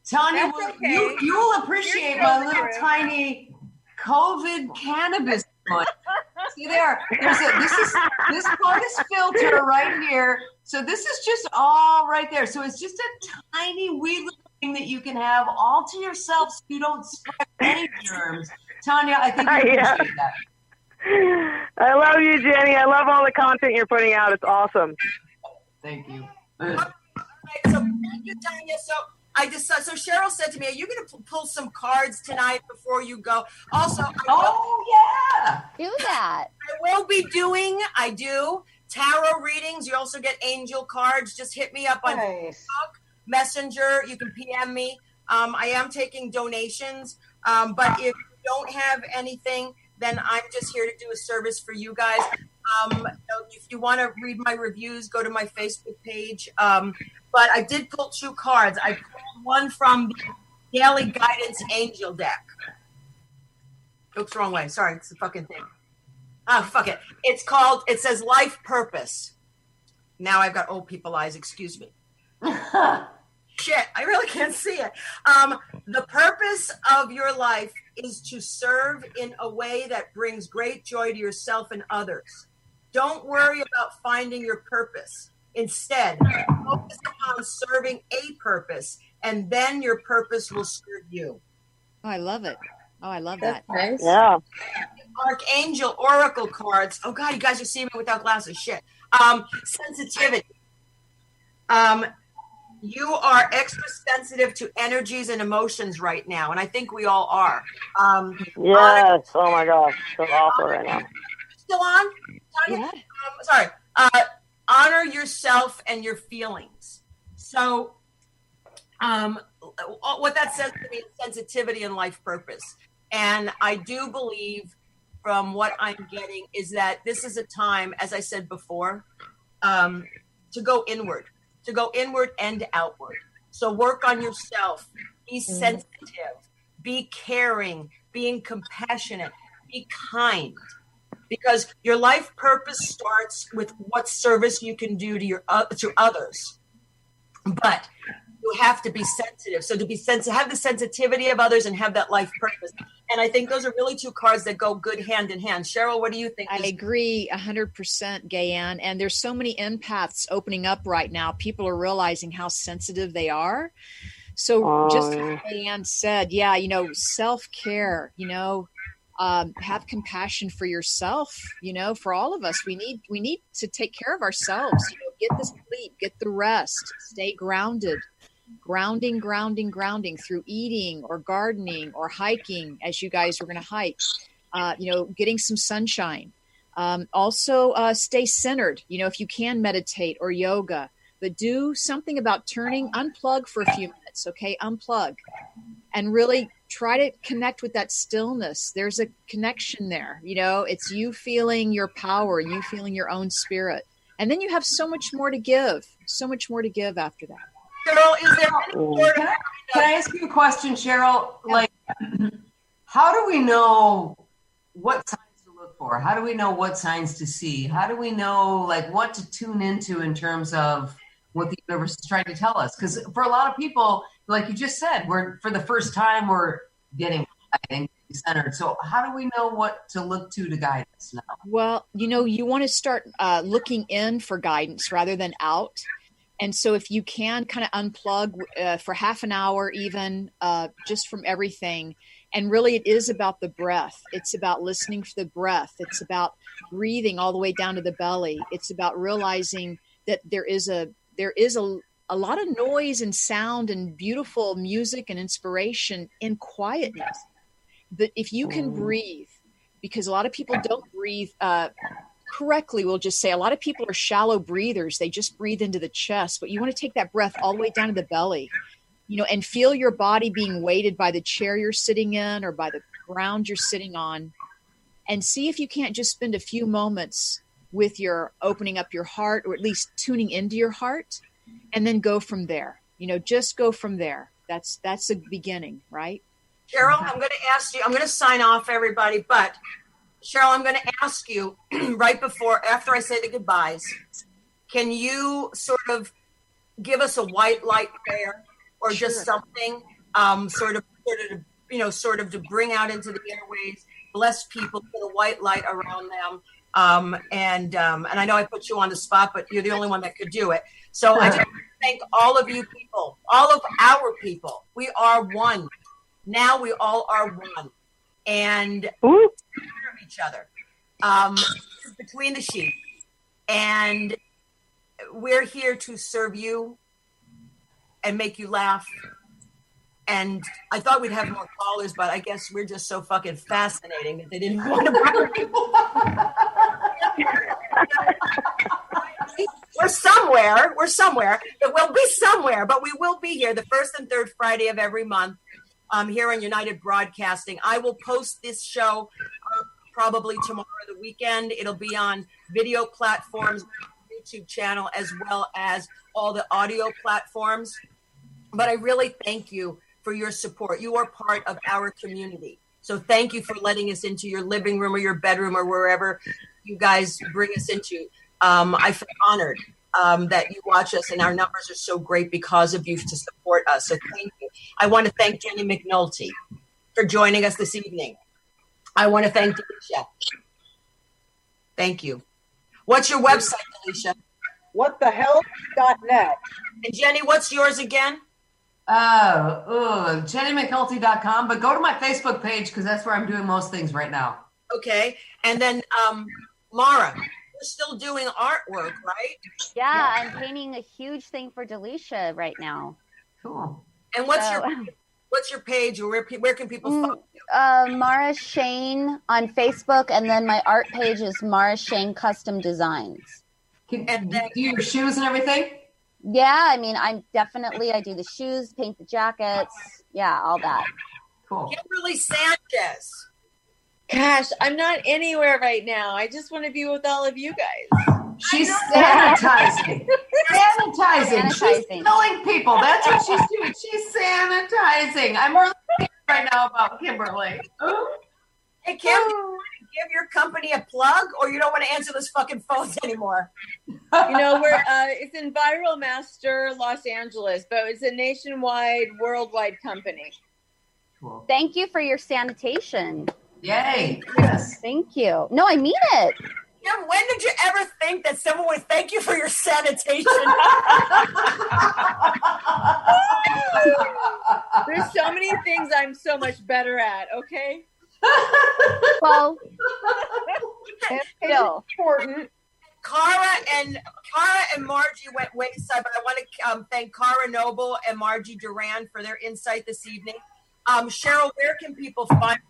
Tanya, you'll appreciate my little true. tiny COVID cannabis joint. See there, this part is filter right here. So this is just all right there. So it's just a tiny wee little thing that you can have all to yourself so you don't spread any germs. Tanya, I think you appreciate that. I love you, Jenny. I love all the content you're putting out. It's awesome. Thank you. All right, so thank you, Tanya. So Cheryl said to me, "Are you going to pull some cards tonight before you go?" Also, yeah, do that. I do tarot readings. You also get angel cards. Just hit me up on Facebook Messenger. You can PM me. I am taking donations, but if you don't have anything, then I'm just here to do a service for you guys. If you want to read my reviews, go to my Facebook page. But I did pull 2 cards. I pulled one from the Daily Guidance Angel deck. Oops, wrong way. Sorry, it's the fucking thing. Oh, fuck it. It says Life Purpose. Now I've got old people eyes, excuse me. Shit, I really can't see it. The purpose of your life is to serve in a way that brings great joy to yourself and others. Don't worry about finding your purpose. Instead, focus on serving a purpose, and then your purpose will serve you. Oh, I love it. Oh, I love that. Nice. Yeah. Archangel Oracle cards. Oh, God, you guys are seeing me without glasses. Shit. Sensitivity. You are extra sensitive to energies and emotions right now, and I think we all are. Yes. Oh, my gosh. So awful right now. Still on? Yeah. Sorry. Honor yourself and your feelings. So what that says to me is sensitivity and life purpose. And I do believe from what I'm getting is that this is a time, as I said before, to go inward and outward. So work on yourself, be sensitive, be caring, being compassionate, be kind. Because your life purpose starts with what service you can do to others. But you have to be sensitive. So to be sensitive, have the sensitivity of others and have that life purpose. And I think those are really 2 cards that go good hand in hand. Cheryl, what do you think? I agree 100%, Gaye Ann. And there's so many empaths opening up right now. People are realizing how sensitive they are. So just like Gaye Ann said, self-care, have compassion for yourself, for all of us. We need to take care of ourselves, get the sleep, get the rest, stay grounded, grounding through eating or gardening or hiking, as you guys are going to hike, getting some sunshine. Also stay centered, if you can meditate or yoga, but do something about unplug for a few minutes. Okay. Unplug and really try to connect with that stillness. There's a connection there. It's you feeling your power, you feeling your own spirit. And then you have so much more to give after that. Cheryl, is there Can I ask you a question, Cheryl? Like, how do we know what signs to look for? How do we know what signs to see? How do we know, what to tune into in terms of what the universe is trying to tell us? Because for a lot of people, like you just said, for the first time, we're getting guiding, centered. So how do we know what to look to guide us now? Well, you want to start looking in for guidance rather than out. And so if you can kind of unplug for half an hour, even just from everything. And really it is about the breath. It's about listening for the breath. It's about breathing all the way down to the belly. It's about realizing that there is a lot of noise and sound and beautiful music and inspiration in quietness. But if you can breathe, because a lot of people don't breathe correctly, we'll just say a lot of people are shallow breathers. They just breathe into the chest, but you want to take that breath all the way down to the belly, and feel your body being weighted by the chair you're sitting in or by the ground you're sitting on, and see if you can't just spend a few moments with your opening up your heart, or at least tuning into your heart, and then go from there. Just go from there. That's the beginning, right? Cheryl, I'm going to ask you, I'm going to sign off everybody, but Cheryl, I'm going to ask you after I say the goodbyes, can you sort of give us a white light prayer or just something, sort of to bring out into the airways, bless people, put a white light around them. And I know I put you on the spot, but you're the only one that could do it. So I just want to thank all of you people, all of our people. We are one. Now we all are one. And take care of each other. Between the sheets. And we're here to serve you and make you laugh. And I thought we'd have more callers, but I guess we're just so fucking fascinating that they didn't want to bring people. We're somewhere. We'll be somewhere, but we will be here the first and third Friday of every month here on United Broadcasting. I will post this show probably tomorrow or the weekend. It'll be on video platforms, YouTube channel, as well as all the audio platforms. But I really thank you for your support. You are part of our community. So thank you for letting us into your living room or your bedroom or wherever you guys bring us into. I feel honored that you watch us, and our numbers are so great because of you to support us. So thank you. I want to thank Jenny McNulty for joining us this evening. I want to thank Delisha. Thank you. What's your website, Delisha? whatthehell.net. And Jenny, what's yours again? JennyMcNulty.com, but go to my Facebook page because that's where I'm doing most things right now. Okay. And then Mara, you're still doing artwork, right? Yeah, I'm painting a huge thing for Delisha right now. Cool. And what's your page, or where can people follow you? Mara Shane on Facebook, and then my art page is Mara Shane Custom Designs. And do your shoes and everything? Yeah, I mean, I do the shoes, paint the jackets, yeah, all that. Cool. Kimberly Sanchez. Gosh, I'm not anywhere right now. I just want to be with all of you guys. She's sanitizing. She's killing people. That's what she's doing. She's sanitizing. I'm really right now about Kimberly. Hey, Kim, do you want to give your company a plug, or you don't want to answer those fucking phones anymore? It's in Viral Master, Los Angeles, but it's a nationwide, worldwide company. Cool. Thank you for your sanitation. Yay. Yes. Thank you. No, I mean it. Kim, when did you ever think that someone would thank you for your sanitation? There's so many things I'm so much better at, okay? Well, it's important. Cara and Margie went wayside, but I want to thank Cara Noble and Margie Duran for their insight this evening. Cheryl, where can people find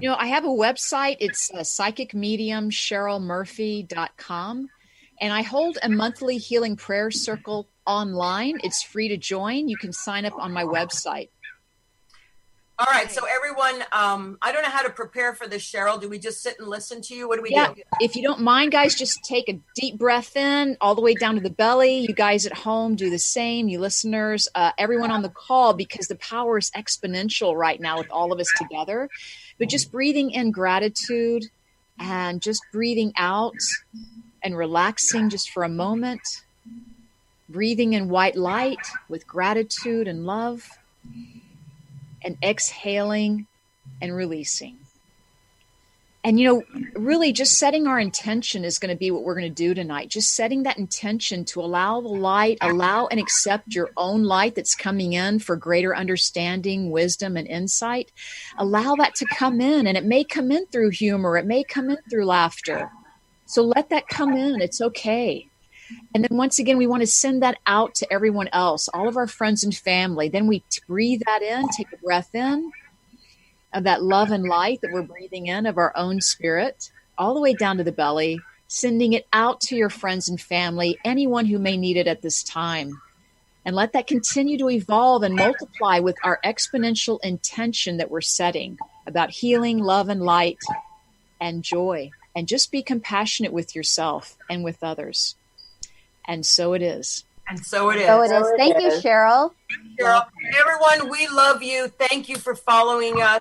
you? I have a website. It's psychicmediumcherylmurphy.com. And I hold a monthly healing prayer circle online. It's free to join. You can sign up on my website. All right. So everyone, I don't know how to prepare for this, Cheryl. Do we just sit and listen to you? What do we do? If you don't mind, guys, just take a deep breath in all the way down to the belly. You guys at home do the same. You listeners, everyone on the call, because the power is exponential right now with all of us together. But just breathing in gratitude and just breathing out and relaxing just for a moment. Breathing in white light with gratitude and love. And exhaling and releasing. And, you know, really just setting our intention is going to be what we're going to do tonight. Just setting that intention to allow the light, allow and accept your own light that's coming in for greater understanding, wisdom, and insight. Allow that to come in. And it may come in through humor. It may come in through laughter. So let that come in. It's okay. And then once again, we want to send that out to everyone else, all of our friends and family. Then we breathe that in, take a breath in of that love and light that we're breathing in of our own spirit, all the way down to the belly, sending it out to your friends and family, anyone who may need it at this time. And let that continue to evolve and multiply with our exponential intention that we're setting about healing, love, and light and joy. And just be compassionate with yourself and with others. And so it is. And so it is. So it is. Thank you, Cheryl. Cheryl. Everyone, we love you. Thank you for following us.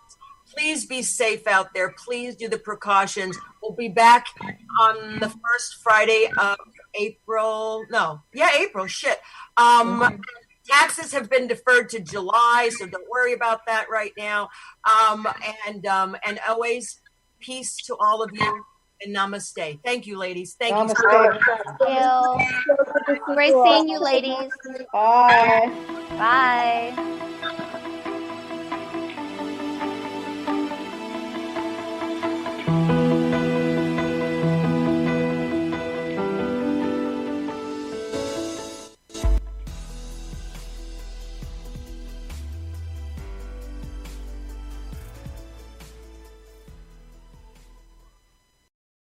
Please be safe out there. Please do the precautions. We'll be back on the first Friday of April. April. Shit. Taxes have been deferred to July, so don't worry about that right now. And always peace to all of you. And namaste. Thank you, ladies. Thank you. Great seeing you, ladies. Bye. Bye.